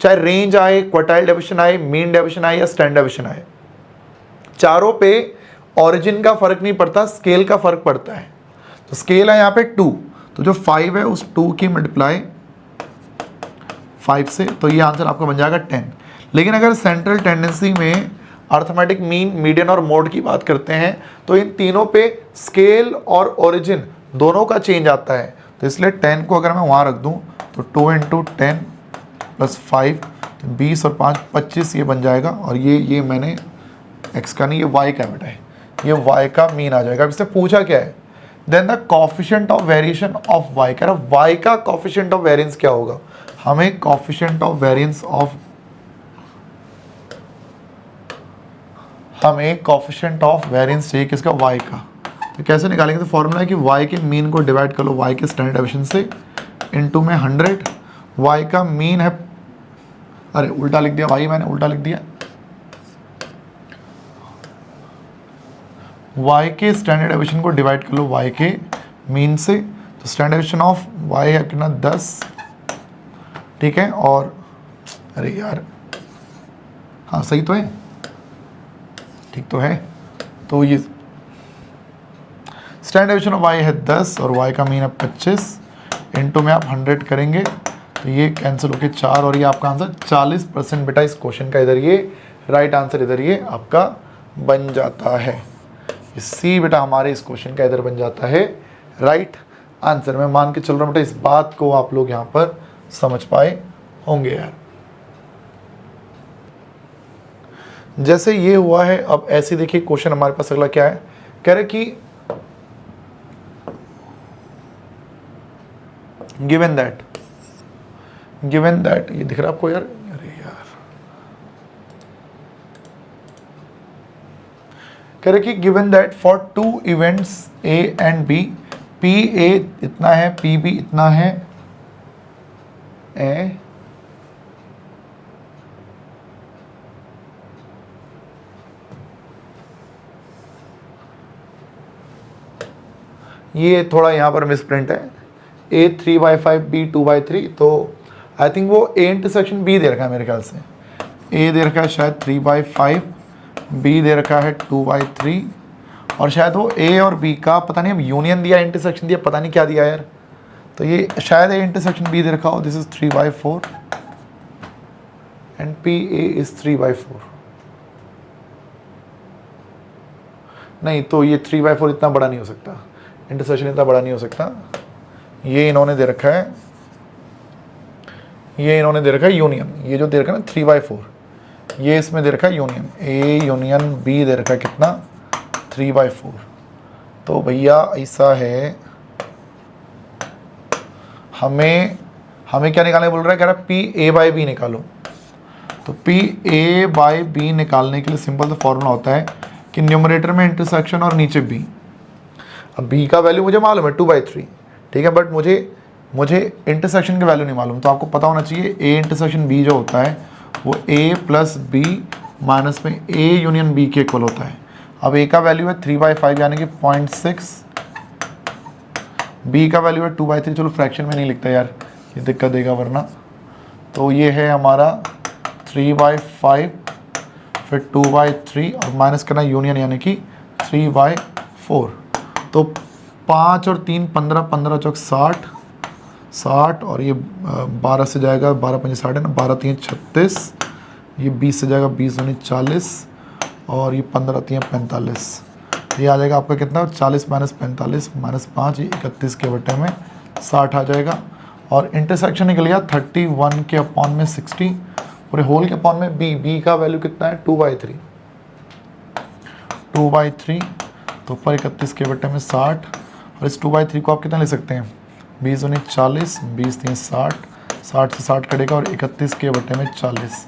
चाहे रेंज आए, क्वार्टाइल डेविएशन आए, मीन डेविएशन आए या स्टैंडर्ड डेविएशन आए, चारों पे ओरिजिन का फर्क नहीं पड़ता, स्केल का फर्क पड़ता है। तो स्केल है यहाँ पे 2, तो जो 5 है उस 2 की मल्टीप्लाई 5 से, तो ये आंसर आपका बन जाएगा 10। लेकिन अगर सेंट्रल टेंडेंसी में अर्थमेटिक मीन, मीडियन और मोड की बात करते हैं, तो इन तीनों पे स्केल और ओरिजिन दोनों का चेंज आता है। तो इसलिए 10 को अगर मैं वहाँ रख दूँ तो 2 इंटू 10 प्लस 5, तो 20 और 5 25 ये बन जाएगा। और ये मैंने x का नहीं, ये y का बेटा है, ये y का मीन आ जाएगा। इससे पूछा क्या है, then the coefficient of variation of y। कह रहा y का कोफिशिएंट ऑफ वेरिएंस क्या होगा, हमें कोफिशिएंट ऑफ वेरिएंस ऑफ, हमें कोफिशिएंट ऑफ वेरिएंस चाहिए किसका, y का। तो कैसे निकालेंगे, तो फॉर्मूला है कि y के मीन को डिवाइड कर लो y के स्टैंडर्ड डेविएशन से, इनटू में 100, y का मीन है, अरे उल्टा लिख दिया भाई, मैंने उल्टा लिख दिया, y के स्टैंडर्ड डेविएशन को डिवाइड कर लो y के मीन से। तो स्टैंडर्ड डेविएशन ऑफ y है कितना 10, ठीक है। और अरे यार हाँ सही तो है, ठीक तो है। तो ये स्टैंडर्ड डेविएशन ऑफ y है 10 और y का मीन है 25, इनटू में आप 100 करेंगे तो ये कैंसिल होके 4, और ये आपका आंसर 40% बेटा इस क्वेश्चन का इधर ये राइट आंसर इधर ये आपका बन जाता है। सी बेटा हमारे इस क्वेश्चन का इधर बन जाता है राइट आंसर। मैं मान के चल रहा हूँ बेटा इस बात को आप लोग यहाँ पर समझ पाए होंगे यार। जैसे ये हुआ है, अब ऐसे देखिए क्वेश्चन हमारे पास अगला क्या है, कह रहे कि गिवन दैट ये दिख रहा है आपको यार, अरे यार, कह रहे कि given that for two events A and B, P A इतना है, पी बी इतना है, ए ये थोड़ा यहाँ पर मिसप्रिंट है, ए 3/5 बी 2/3, तो आई थिंक वो ए इंटरसेक्शन बी दे रखा है मेरे ख्याल से, ए दे रखा है शायद 3/5, बी दे रखा है 2/3, और शायद वो ए और बी का पता नहीं, अब यूनियन दिया इंटरसेक्शन दिया, पता नहीं क्या दिया यार, तो ये शायद ए इंटरसेक्शन बी दे रखा हो, this is 3/4 and P A is 3/4, नहीं तो ये 3/4 इतना बड़ा नहीं हो सकता, इंटरसेक्शन इतना बड़ा नहीं हो सकता, ये इन्होंने दे रखा है, ये इन्होंने दे रखा है यूनियन, ये जो दे रखा है ना 3/4, ये इसमें दे रखा है यूनियन, ए यूनियन बी दे रखा है कितना 3/4, तो भैया ऐसा है, हमें क्या निकालने बोल रहा है, कह रहा है पी ए बाई बी निकालो, तो पी ए बाई बी निकालने के लिए सिंपल सा फॉर्मूला होता है कि न्यूमरेटर में इंटरसेक्शन और नीचे बी, अब b का वैल्यू मुझे मालूम है 2/3, ठीक है, बट मुझे इंटरसेक्शन का वैल्यू नहीं मालूम, तो आपको पता होना चाहिए a इंटरसेक्शन b जो होता है वो a प्लस बी माइनस में a यूनियन b के इक्वल होता है। अब a का वैल्यू है 3/5 यानी कि 0.6, b का वैल्यू है 2/3, चलो फ्रैक्शन में नहीं लिखता यार, ये दिक्कत देगा वरना, तो ये है हमारा 3/5 फिर 2/3 और माइनस करना यूनियन यानी कि 3/4, तो 5 और 3 15, 15 चौक 60 और ये 12 से जाएगा, 12 5 60 है ना, 12 3 36, ये 20 से जाएगा, 20 दूनी 40 और ये 15 3 45, ये आ जाएगा आपका कितना 40 माइनस 45 माइनस 5, ये 31 के बटे में 60 आ जाएगा, और इंटरसेक्शन निकल गया 31 के अपॉन में 60, पूरे होल के अपॉन में बी का वैल्यू कितना है 2/3, तो ऊपर 31 के बटे में 60, और इस 2/3 को आप कितना ले सकते हैं 20 दूनी 40, 20 3 60, 60 से 60 कटेगा और 31 के बटे में 40,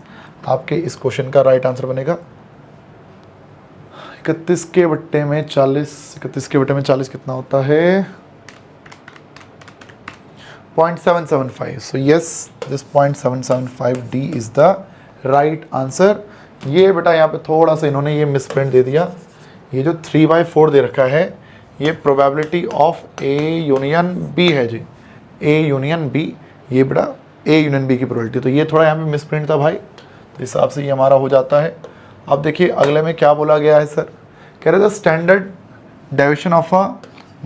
आपके इस क्वेश्चन का राइट आंसर बनेगा 31 के बटे में 40, 31 के बटे में 40 कितना होता है 0.775, so yes this 0.775 D is the right answer. ये बेटा यहाँ पे थोड़ा सा इन्होंने ये मिसप्रिंट दे दिया, ये जो 3/4 दे रखा है ये probability of A union B है जी, ए यूनियन बी, ये बेटा ए यूनियन बी की प्रोबेबिलिटी, तो ये थोड़ा यहाँ पे मिसप्रिंट था भाई, तो हिसाब से ये हमारा हो जाता है। अब देखिए अगले में क्या बोला गया है सर, कह रहे थे standard deviation of a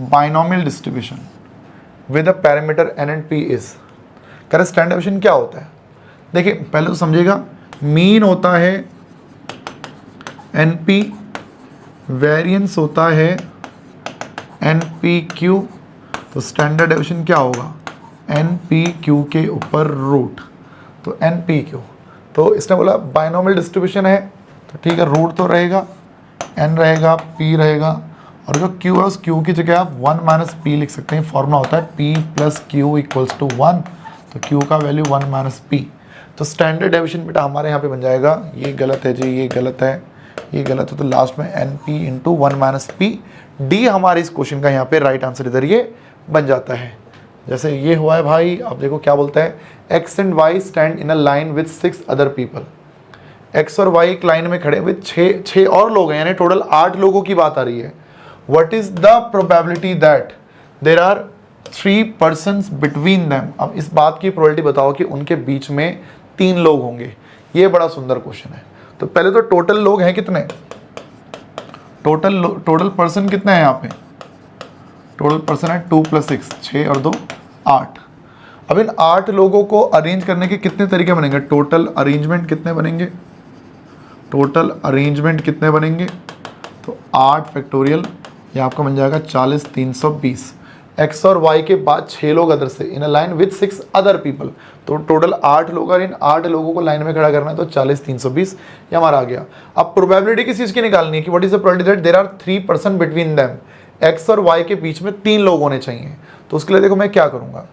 binomial distribution with a parameter n and p is, कह रहे स्टैंडर्ड डेविएशन क्या होता है, देखिए पहले तो समझिएगा, मीन होता है एन पी, वेरिएंस होता है एन पी क्यू, तो स्टैंडर्ड डेविएशन क्या होगा एन पी क्यू के ऊपर रूट, तो एन पी क्यू, तो इसने बोला बाइनोमियल डिस्ट्रीब्यूशन है तो ठीक है, रूट तो रहेगा, एन रहेगा, पी रहेगा, और जो क्यू है उस क्यू की जगह आप 1 माइनस पी लिख सकते हैं, फॉर्मूला होता है p plus q equals to 1, तो क्यू का वैल्यू 1 माइनस पी, तो स्टैंडर्ड डेविएशन बेटा हमारे यहाँ पे बन जाएगा, ये गलत है जी, ये गलत है, ये गलत है, तो लास्ट में n p into 1 minus p, डी हमारे इस क्वेश्चन का यहाँ पे राइट आंसर इधर ये बन जाता है। जैसे ये हुआ है भाई, अब देखो क्या बोलता है, x and y stand in a line with 6 other people, x और वाई एक लाइन में खड़े विद 6 और लोग हैं, यानी टोटल 8 लोगों की बात आ रही है। What is the probability that there are 3 persons between them, अब इस बात की प्रोबेबिलिटी बताओ कि उनके बीच में 3 लोग होंगे, ये बड़ा सुंदर क्वेश्चन है। तो पहले तो टोटल लोग हैं कितने, टोटल पर्सन कितने हैं यहाँ पे, टोटल पर्सन है 2 + 6, 6 और 2 8। अब इन 8 लोगों को अरेंज करने के कितने तरीके बनेंगे, टोटल अरेंजमेंट कितने बनेंगे, टोटल अरेंजमेंट कितने बनेंगे, तो 8 फैक्टोरियल, ये आपका बन जाएगा 40 320, एक्स और वाई के बाद 6 लोग अदर से in a line with 6 other people, तो टोटल 8 लोग और इन 8 लोगों को लाइन में खड़ा करना है, तो 40 320 ये हमारा आ गया। अब प्रोबेबिलिटी किस चीज़ की निकालनी है कि what is the probability that there are 3 person between them, x और वाई के बीच में 3 लोग होने चाहिए। तो उसके लिए देखो मैं क्या करूँगा,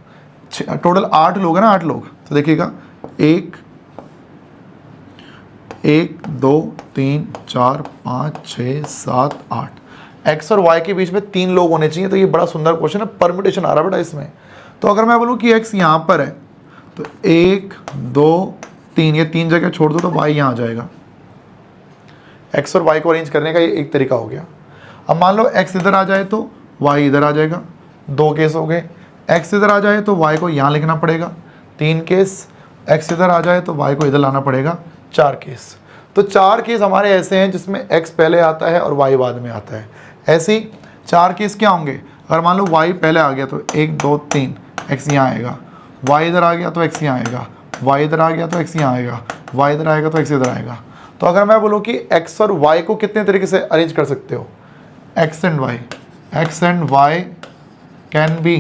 टोटल 8 लोग है ना, 8 लोग, तो देखिएगा 1 2 3 4 5 6 7 8, एक्स और वाई के बीच में 3 लोग होने चाहिए। तो ये बड़ा सुंदर क्वेश्चन है, परम्यूटेशन आ रहा है बेटा इसमें। तो अगर मैं बोलूँ कि एक्स यहाँ पर है तो 1 2 3, ये 3 जगह छोड़ दो तो वाई यहाँ आ जाएगा। एक्स और वाई को अरेंज करने का ये एक तरीका हो गया। अब मान लो एक्स इधर आ जाए तो वाई इधर आ जाएगा, 2 केस हो गए। एक्स इधर आ जाए तो वाई को यहाँ लिखना पड़ेगा, 3 केस। एक्स इधर आ जाए तो वाई को इधर लाना पड़ेगा, 4 केस। तो 4 केस हमारे ऐसे हैं जिसमें एक्स पहले आता है और वाई बाद में आता है। ऐसे ही 4 केस क्या होंगे, अगर मान लो वाई पहले आ गया तो 1 2 3 एक्स यहाँ आएगा, वाई इधर आ गया तो एक्स यहाँ आएगा, वाई इधर आ गया तो एक्स यहाँ आएगा, वाई इधर आएगा तो एक्स इधर आएगा। तो अगर मैं बोलूँ कि एक्स और वाई को कितने तरीके से अरेंज कर सकते हो, x and y can be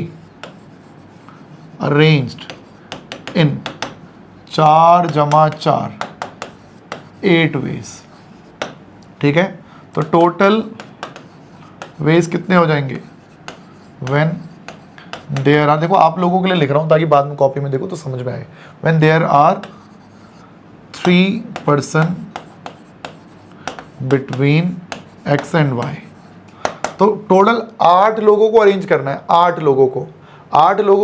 arranged in 4 जमा 4 8 वेज, ठीक है। तो टोटल वेज कितने हो जाएंगे, व्हेन देयर आर, देखो आप लोगों के लिए लिख रहा हूँ ताकि बाद में कॉपी में देखो तो समझ में आए, when there are 3 person between x and y. तो टोटल 8 लोगों को अरेंज करना है, 8 लोगों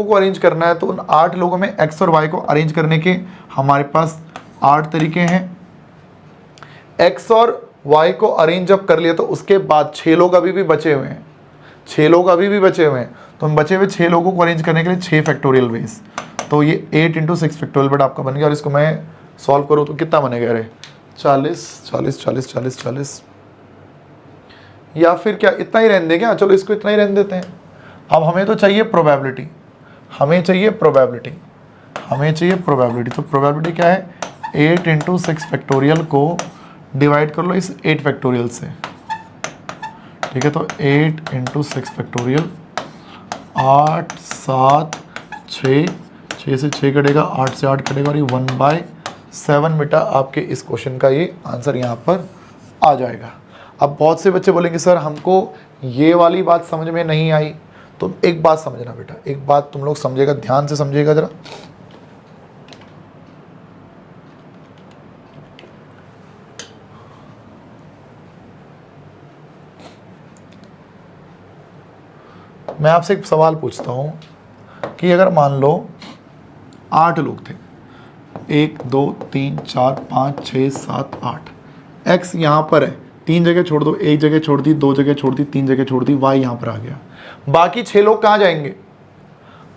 को अरेंज करना है। तो उन 8 लोगों में एक्स और वाई को अरेंज करने के हमारे पास 8 तरीके हैं। एक्स और वाई को अरेंज जब कर लिया तो उसके बाद 6 लोग अभी भी बचे हुए हैं, 6 लोग अभी भी बचे हुए हैं। तो हम बचे हुए 6 लोगों को अरेंज करने के लिए 6 फैक्टोरियल वेज, तो ये 8 × 6 फैक्टोरियल बेटा आपका बन गया। और इसको मैं सॉल्व करूँ तो कितना बनेगा, अरे 40 40 40 40 40, या फिर क्या इतना ही रहने दें क्या, चलो इसको इतना ही रहने देते हैं। अब हमें तो चाहिए प्रोबेबिलिटी, तो प्रोबेबिलिटी क्या है, 8 × 6 फैक्टोरियल को डिवाइड कर लो इस 8 फैक्टोरियल से, ठीक है। तो 8 × 6 फैक्टोरियल, 8 7 6, 6 से 6 कटेगा, 8 से 8 कटेगा और ये 1/7 बेटा आपके इस क्वेश्चन का ये आंसर यहाँ पर आ जाएगा। अब बहुत से बच्चे बोलेंगे सर हमको ये वाली बात समझ में नहीं आई, तो एक बात समझना बेटा, एक बात तुम लोग समझेगा, ध्यान से समझिएगा जरा। मैं आपसे एक सवाल पूछता हूं कि अगर मान लो 8 लोग थे, 1 2 3 4 5 6 7 8, एक्स यहाँ पर है, 3 जगह छोड़ दो, 1 जगह छोड़ दी, 2 जगह छोड़ दी, 3 जगह छोड़ दी, वाई यहाँ पर आ गया। बाकी 6 लोग कहाँ जाएंगे,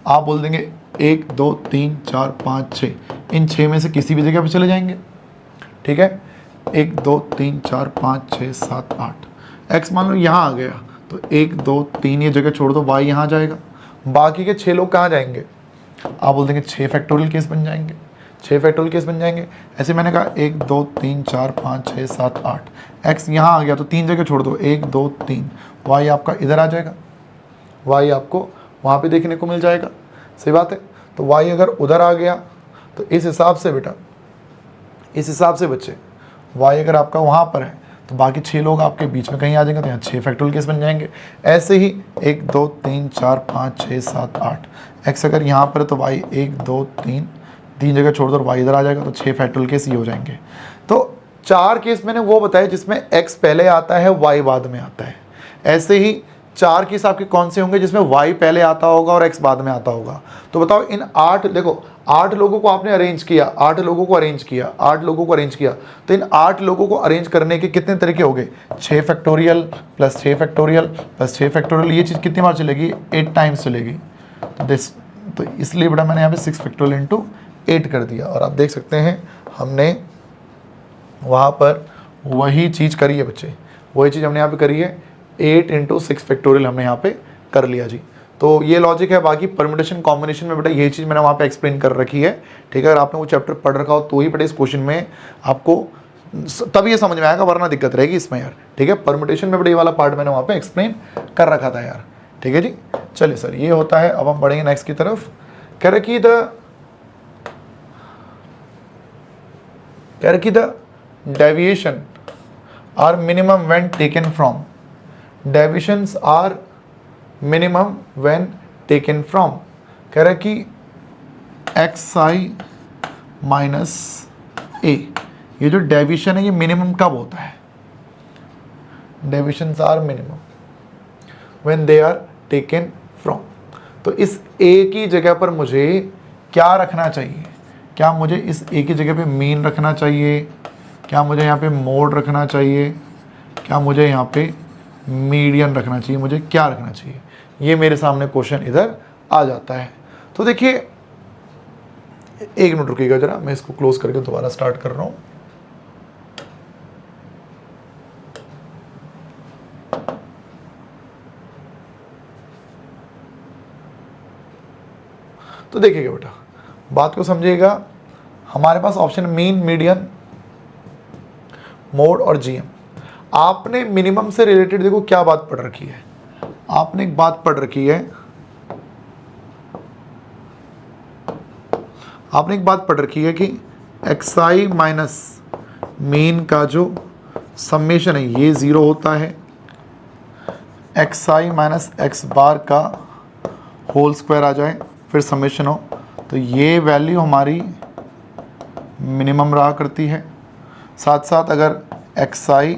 आप बोल देंगे 1 2 3 4 5 6, इन 6 में से किसी भी जगह पे चले जाएंगे, ठीक है। 1 2 3 4 5 6 7 8, एक्स मान लो यहाँ आ गया तो 1 2 3 ये जगह छोड़ दो, वाई यहाँ जाएगा। बाकी के 6 लोग कहाँ जाएंगे, आप बोल देंगे 6 फैक्टोरियल केस बन जाएंगे, 6 फैक्टोरियल केस बन जाएंगे। ऐसे मैंने कहा 1 2 3 4 5 6 7 8, एक्स यहाँ आ गया तो 3 जगह छोड़ दो, 1 2 3, वाई आपका इधर आ जाएगा, वाई आपको वहाँ पे देखने को मिल जाएगा, सही बात है। तो वाई अगर उधर आ गया तो इस हिसाब से बेटा, इस हिसाब से बच्चे, वाई अगर आपका वहाँ पर है तो बाकी 6 लोग आपके बीच में कहीं आ जाएंगे, तो यहाँ 6 फैक्टोरियल केस बन जाएंगे। ऐसे ही 1 2 3 4 5 6 7 8, एक्स अगर यहाँ पर है तो वाई 1 2 3, 3 जगह छोड़ दो, वाई इधर आ जाएगा, तो 6 फैक्टोरियल केस ये हो जाएंगे। तो 4 केस मैंने वो बताया जिसमें एक्स पहले आता है, वाई बाद में आता है। ऐसे ही 4 केस आपके कौन से होंगे जिसमें वाई पहले आता होगा और एक्स बाद में आता होगा। तो बताओ इन 8, देखो 8 लोगों को आपने अरेंज किया, 8 लोगों को अरेंज किया, 8 लोगों को अरेंज किया, तो इन 8 लोगों को अरेंज करने के कितने तरीके हो गए, 6 factorial plus 6 factorial plus 6 factorial, ये चीज़ कितनी बार चलेगी, 8 टाइम्स चलेगी। तो इसलिए बेटा मैंने यहाँ पे 6 फैक्टोरियल × 8 कर दिया। और आप देख सकते हैं हमने वहाँ पर वही चीज़ करी है बच्चे, वही चीज़ हमने यहाँ पे करी है, 8 × 6 फैक्टोरियल हमने यहाँ पे कर लिया जी। तो ये लॉजिक है। बाकी परम्यूटेशन कॉम्बिनेशन में बेटा यही चीज़ मैंने वहाँ पे एक्सप्लेन कर रखी है, ठीक है। अगर आपने वो चैप्टर पढ़ रखा हो तो ही बेटा इस क्वेश्चन में आपको तब ये समझ में आएगा, वरना दिक्कत रहेगी इसमें यार, ठीक है। परम्यूटेशन में बेटा ये वाला पार्ट मैंने वहाँ पे एक्सप्लेन कर रखा था यार, ठीक है जी। चलिए सर, ये होता है। अब हम बढ़ेंगे नेक्स्ट की तरफ। कह रहे कि the deviation are minimum when taken from, deviations are minimum when taken from, कह रहे कि xi माइनस a, ये जो डेविएशन है ये मिनिमम कब होता है? Deviations are minimum when they are taken from. तो इस a की जगह पर मुझे क्या रखना चाहिए? क्या मुझे इस a की जगह पे मीन रखना चाहिए? क्या मुझे यहाँ पे मोड रखना चाहिए? क्या मुझे यहाँ पे मीडियन रखना चाहिए? मुझे क्या रखना चाहिए? ये मेरे सामने क्वेश्चन इधर आ जाता है। तो देखिए, एक मिनट रुकिएगा जरा, मैं इसको क्लोज करके दोबारा स्टार्ट कर रहा हूँ। तो देखिएगा बेटा, बात को समझिएगा। हमारे पास ऑप्शन मीन, मीडियन, मोड और जीएम। आपने मिनिमम से रिलेटेड देखो क्या बात पढ़ रखी है। आपने एक बात पढ़ रखी है, आपने एक बात पढ़ रखी है कि xi माइनस मीन का जो समेशन है ये 0 होता है, xi माइनस x बार का होल स्क्वायर आ जाए फिर समेशन हो, तो ये वैल्यू हमारी मिनिमम रहा करती है। साथ साथ अगर xi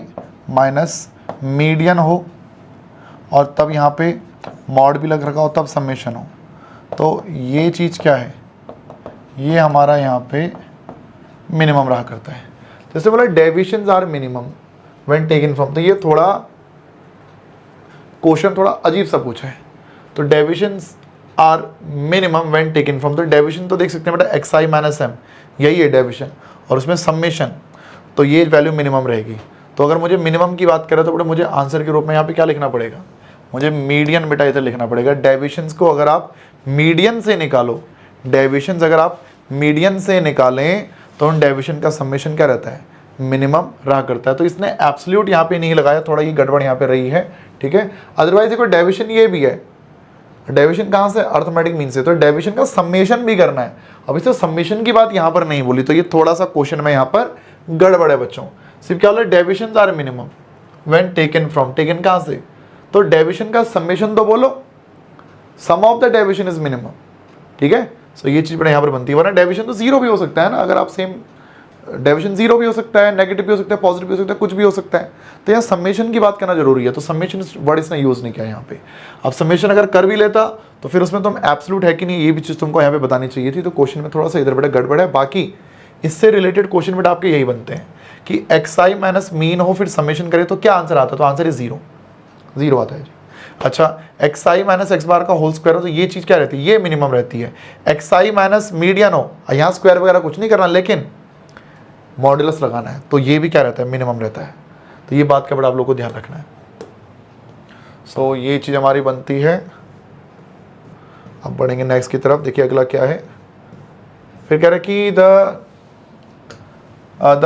माइनस मीडियन हो और तब यहाँ पे मॉड भी लग रखा हो तब समेशन हो, तो ये चीज़ क्या है? ये हमारा यहाँ पे मिनिमम रहा करता है। जैसे बोला deviations are minimum when taken from, तो ये थोड़ा क्वेश्चन थोड़ा अजीब सा पूछा है। तो deviations are minimum when taken from, तो डेविएशन तो देख सकते हैं बेटा xi माइनस m, यही है डेविएशन, और उसमें समेशन, तो ये वैल्यू मिनिमम रहेगी। तो अगर मुझे मिनिमम की बात करें तो बेटा मुझे आंसर के रूप में यहाँ पे क्या लिखना पड़ेगा? मुझे मीडियन बेटा इधर लिखना पड़ेगा। डेविएशंस को अगर आप मीडियन से निकालो, डेविएशंस अगर आप मीडियन से निकालें तो उन डेविएशन का समेशन क्या रहता है? मिनिमम रहा करता है। तो इसने एब्सोल्यूट यहाँ पे नहीं लगाया, थोड़ा ये गड़बड़ यहाँ पे रही है, ठीक है। अदरवाइज देखो डेविएशन ये भी है, डेविएशन कहाँ से? अर्थमेटिक मीन से। तो डेविएशन का समेशन भी करना है। अब इसे समेशन की बात यहाँ पर नहीं बोली, तो ये थोड़ा सा क्वेश्चन में यहाँ पर गड़बड़ है बच्चों। सिर्फ क्या बोला? Deviations are minimum when taken from, taken कहाँ से? तो डेविएशन का समेशन तो बोलो, sum of the deviation is minimum, ठीक है। सो ये चीज़ बड़ा यहाँ पर बनती है, वरना डेविएशन तो 0 भी हो सकता है ना। अगर आप सेम डेविएशन 0 भी हो सकता है, नेगेटिव भी हो सकता है, पॉजिटिव भी हो सकता है, कुछ भी हो सकता है। तो यहाँ समेशन की बात करना जरूरी है, तो समेशन वर्ड इसने यूज़ नहीं किया यहाँ पे। अब समेशन अगर कर भी लेता तो फिर उसमें तुम एब्सोल्यूट है कि नहीं, ये भी चीज़ तुमको यहाँ पे बतानी चाहिए थी। तो क्वेश्चन में थोड़ा सा इधर बेटा गड़बड़ है। बाकी इससे रिलेटेड क्वेश्चन बेटा आपके यही बनते हैं कि xi माइनस मीन हो फिर समेशन करे तो क्या आंसर आता है? तो आंसर इज 0 आता है जी। अच्छा, xi माइनस एक्स बार का होल स्क्वायर हो तो ये चीज़ क्या रहती है? ये मिनिमम रहती है। xi माइनस मीडियन हो, यहाँ स्क्वायर वगैरह कुछ नहीं करना, लेकिन मॉडुलस लगाना है, तो ये भी क्या रहता है? मिनिमम रहता है। तो ये बात का बड़ा आप लोग को ध्यान रखना है। सो ये चीज़ हमारी बनती है। अब बढ़ेंगे नेक्स्ट की तरफ। देखिए अगला क्या है। फिर कह रहे कि the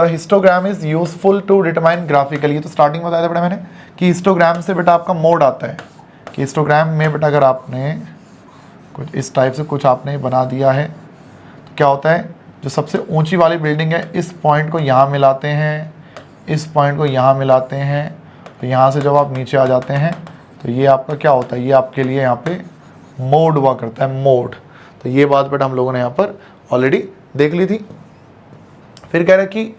histogram is useful to determine graphically. ये तो स्टार्टिंग में बताया था बेटा मैंने कि हिस्टोग्राम से बेटा आपका मोड आता है, कि हिस्टोग्राम में बेटा अगर आपने कुछ इस टाइप से कुछ आपने बना दिया है तो क्या होता है? जो सबसे ऊंची वाली बिल्डिंग है इस पॉइंट को यहाँ मिलाते हैं, इस पॉइंट को यहाँ मिलाते हैं, तो यहाँ से जब आप नीचे आ जाते हैं तो ये आपका क्या होता है? ये आपके लिए यहाँ पे मोड हुआ करता है, मोड। तो ये बात बेटा हम लोगों ने यहाँ पर ऑलरेडी देख ली थी। फिर कह रहा है कि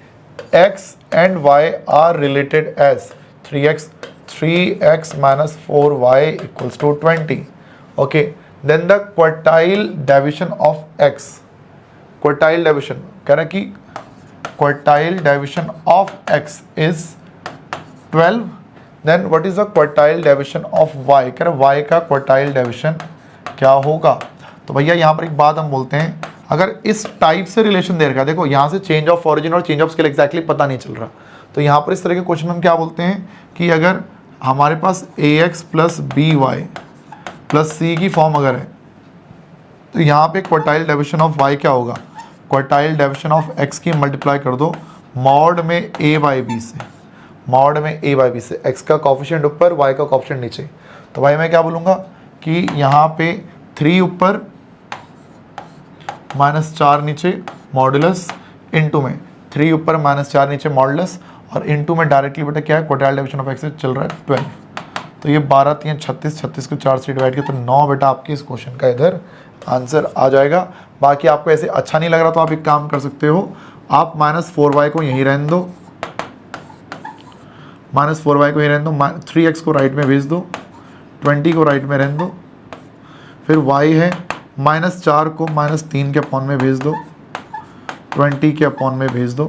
x and y are related as 3x minus 4y equals to 20। Okay, then the quartile deviation of x, quartile deviation कह रहा है कि quartile deviation of x is 12। Then what is the quartile deviation of y, कह रहा है y का quartile deviation क्या होगा? तो भैया यहाँ पर एक बात हम बोलते हैं, अगर इस टाइप से रिलेशन दे रखा है, देखो यहाँ से चेंज ऑफ ऑरिजिन और चेंज ऑफ स्केल एग्जैक्टली पता नहीं चल रहा, तो यहाँ पर इस तरह के क्वेश्चन हम क्या बोलते हैं कि अगर हमारे पास ax plus B Y plus C की फॉर्म अगर है तो यहाँ पे क्वार्टाइल डेविएशन ऑफ y क्या होगा? क्वार्टाइल डेविएशन ऑफ x की मल्टीप्लाई कर दो मॉड में a बाई बी से, मॉड में a बाई बी से, x का कॉफिशिएंट ऊपर y का कॉफिशिएंट नीचे। तो भाई मैं क्या बोलूँगा कि यहाँ पे 3 ऊपर -4 नीचे मॉडुलस इनटू में 3 ऊपर -4 नीचे मॉडुलस और इनटू में डायरेक्टली बेटा क्या है क्वाड्रेटिक डिवीजन ऑफ एक्स चल रहा है 12। तो ये 12 3 36, 36 को 4 से डिवाइड किया तो 9 बेटा आपके इस क्वेश्चन का इधर आंसर आ जाएगा। बाकी आपको ऐसे अच्छा नहीं लग रहा तो आप एक काम कर सकते हो, आप -4y को यहीं रहने दो, -4y को यहीं रहने दो, 3x को राइट में भेज दो, 20 को राइट में रहने दो, फिर y है -4 को -3 के अपॉन में भेज दो, 20 के अपॉन में भेज दो,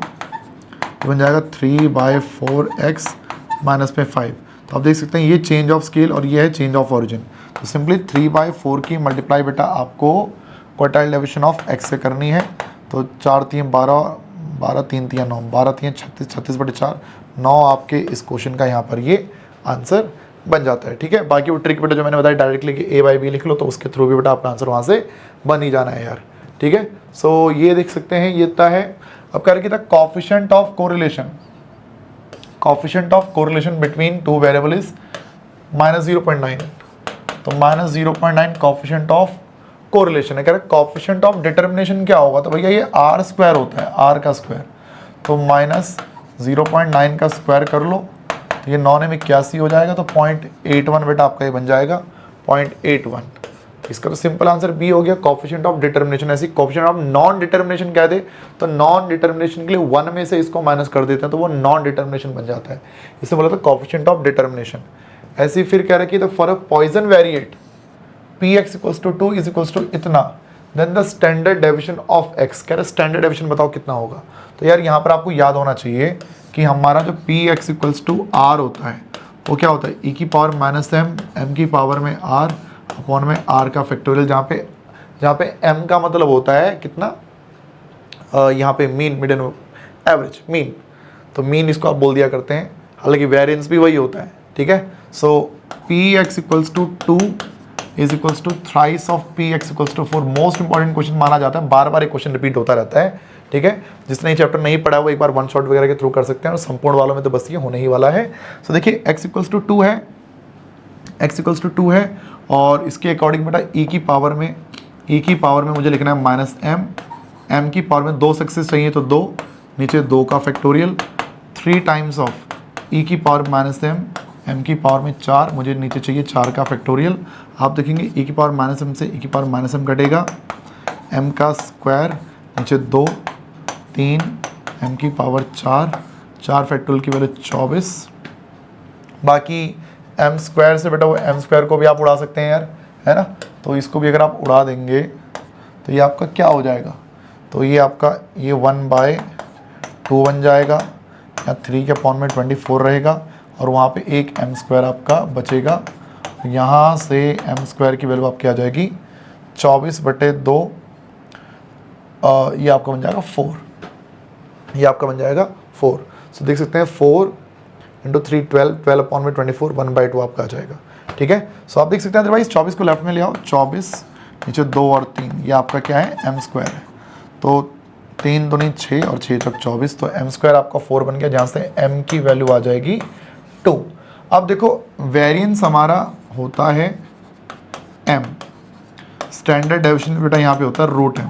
तो बन जाएगा 3/4x माइनस में 5। तो आप देख सकते हैं ये चेंज ऑफ स्केल और ये है चेंज ऑफ ओरिजिन। तो सिंपली 3/4 की मल्टीप्लाई बेटा आपको क्वार्टाइल डिवीजन ऑफ x से करनी है। तो 4 3 12, 12 3 3 9, 12 3 36, 36/4, 9 आपके इस क्वेश्चन का यहाँ पर ये आंसर बन जाता है। ठीक है, बाकी वो ट्रिक बेटा जो मैंने बताया डायरेक्टली कि a/b लिख लो तो उसके थ्रू भी बेटा आपका आंसर वहाँ से बन ही जाना है यार। ठीक है, सो ये देख सकते हैं ये इतना है। अब कह रहे कि coefficient of correlation, coefficient of correlation between two variable is -0.9। तो -0.9 कोफिशिएंट ऑफ कोरिलेशन है। कह रहे कोफिशिएंट ऑफ डिटर्मिनेशन क्या होगा, तो भैया ये r स्क्वायर होता है, r का स्क्वायर, तो -0.9 का स्क्वायर कर लो तो ये 9 में 81 हो जाएगा, तो 0.81 बेटा आपका ये बन जाएगा 0.81। इसका तो सिंपल आंसर बी हो गया, कोफिशिएंट ऑफ डिटर्मिनेशन। ऐसी कोफिशिएंट ऑफ नॉन डिटर्मिनेशन कह दे तो नॉन डिटर्मिनेशन के लिए 1 में से इसको माइनस कर देते हैं तो वो नॉन डिटर्मिनेशन बन जाता है, इसे बोला था कोफिशिएंट ऑफ डिटर्मिनेशन। ऐसे फिर कह रहे कि the for a poisson variate px = 2 = इतना, then the standard deviation of x, कह रहे स्टैंडर्ड डेविएशन बताओ कितना होगा। तो यार यहाँ पर आपको याद होना चाहिए कि हमारा जो px = r होता है वो क्या होता है e की पावर -m, m की पावर में r अपॉन में r का फैक्टोरियल, जहाँ पे m का मतलब होता है कितना, यहाँ पे मीन, मिडियन, एवरेज, मीन। तो मीन इसको आप बोल दिया करते हैं, हालांकि वेरिएंस भी वही होता है। ठीक है, सो px = 2 = thrice of px = 4। Most important question माना जाता है, बार बार एक क्वेश्चन रिपीट होता रहता है। ठीक है, जिसने ये चैप्टर नहीं पढ़ा वो एक बार वन शॉट वगैरह के थ्रू कर सकते हैं, और संपूर्ण वालों में तो बस ये होने ही वाला है। सो देखिए x = 2 है, x = 2 है, और इसके अकॉर्डिंग बेटा e की पावर में मुझे लिखना है -m, m की पावर में 2 सक्सेस चाहिए तो 2, नीचे 2 का फैक्टोरियल, 3 टाइम्स ऑफ e की पावर -m, m की पावर में 4, मुझे नीचे चाहिए 4 का फैक्टोरियल। आप देखेंगे e की पावर -m से e की पावर -m कटेगा, m का स्क्वायर, नीचे 2 3, m की पावर 4 फैक्टोरियल की वैल्यू 24। बाकी m स्क्वायर से बेटा वो m स्क्वायर को भी आप उड़ा सकते हैं यार, है ना। तो इसको भी अगर आप उड़ा देंगे तो ये आपका क्या हो जाएगा, तो ये आपका ये 1/2 बन जाएगा, या 3 के अपॉन में 24 रहेगा, और वहाँ पे एक m स्क्वायर आपका बचेगा। यहाँ से m स्क्वायर की वैल्यू आपकी आ जाएगी 24/2, ये आपका बन जाएगा 4, ये आपका बन जाएगा 4। सो देख सकते हैं 4 × 3 12, 12 अपॉन में 24, 1/2 आपका आ जाएगा। ठीक है, सो आप देख सकते हैं अदरवाइज 24 को लेफ्ट में ले आओ, 24 नीचे 2 और 3, ये आपका क्या है m स्क्वायर है। तो 3 दूनी 6 और 6 × 24, तो m स्क्वायर आपका 4 बन गया, जहाँ से m की वैल्यू आ जाएगी 2। अब देखो वेरिएंस हमारा होता है m, स्टैंडर्ड डेविएशन बेटा यहाँ पे होता है √m,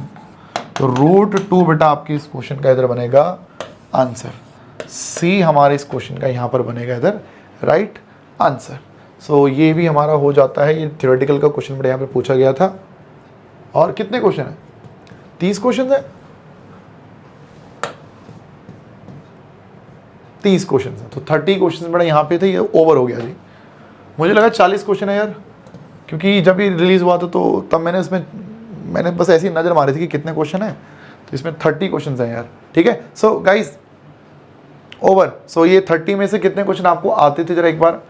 तो √2 बेटा आपके इस क्वेश्चन का इधर बनेगा आंसर। सी हमारे इस क्वेश्चन का यहाँ पर बनेगा इधर राइट आंसर। सो ये भी हमारा हो जाता है, ये थ्योरेटिकल का क्वेश्चन बेटा यहाँ पे पूछा गया था। और कितने क्वेश्चन है, 30 क्वेश्चन है, 30 क्वेश्चन है, तो 30 क्वेश्चन बेटा यहाँ पे थे, ये ओवर हो गया जी। मुझे लगा 40 क्वेश्चन है यार, क्योंकि जब ये रिलीज़ हुआ था तो तब मैंने बस ऐसी नज़र मारी थी कि कितने क्वेश्चन है, तो इसमें 30 क्वेश्चन हैं यार। ठीक है, सो गाइज ओवर। सो ये 30 में से कितने क्वेश्चन आपको आते थे जरा एक बार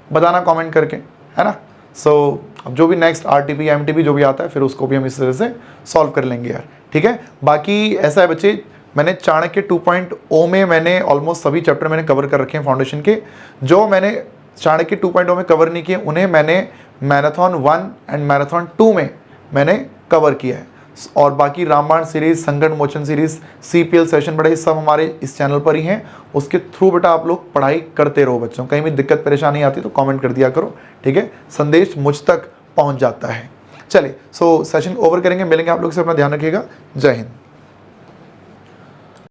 बताना कमेंट करके, है ना। सो अब जो भी नेक्स्ट RTP MTP जो भी आता है फिर उसको भी हम इस तरह से सॉल्व कर लेंगे यार। ठीक है, बाकी ऐसा है बच्चे, मैंने चाणक्य 2.0 में मैंने ऑलमोस्ट सभी चैप्टर मैंने कवर कर रखे हैं फाउंडेशन के। जो मैंने चाणक्य 2.0 में कवर नहीं किए उन्हें मैंने मैराथन 1 एंड मैराथन 2 में मैंने कवर किया है। और बाकी रामायण सीरीज, संकट मोचन सीरीज, CPL सेशन बेटा ये सब हमारे इस चैनल पर ही हैं। उसके थ्रू बेटा आप लोग पढ़ाई करते रहो बच्चों, कहीं भी दिक्कत परेशानी आती तो कमेंट कर दिया करो। ठीक है, संदेश मुझ तक पहुंच जाता है। चलिए, सो सेशन ओवर करेंगे, मिलेंगे आप लोग से, अपना ध्यान रखिएगा। जय हिंद।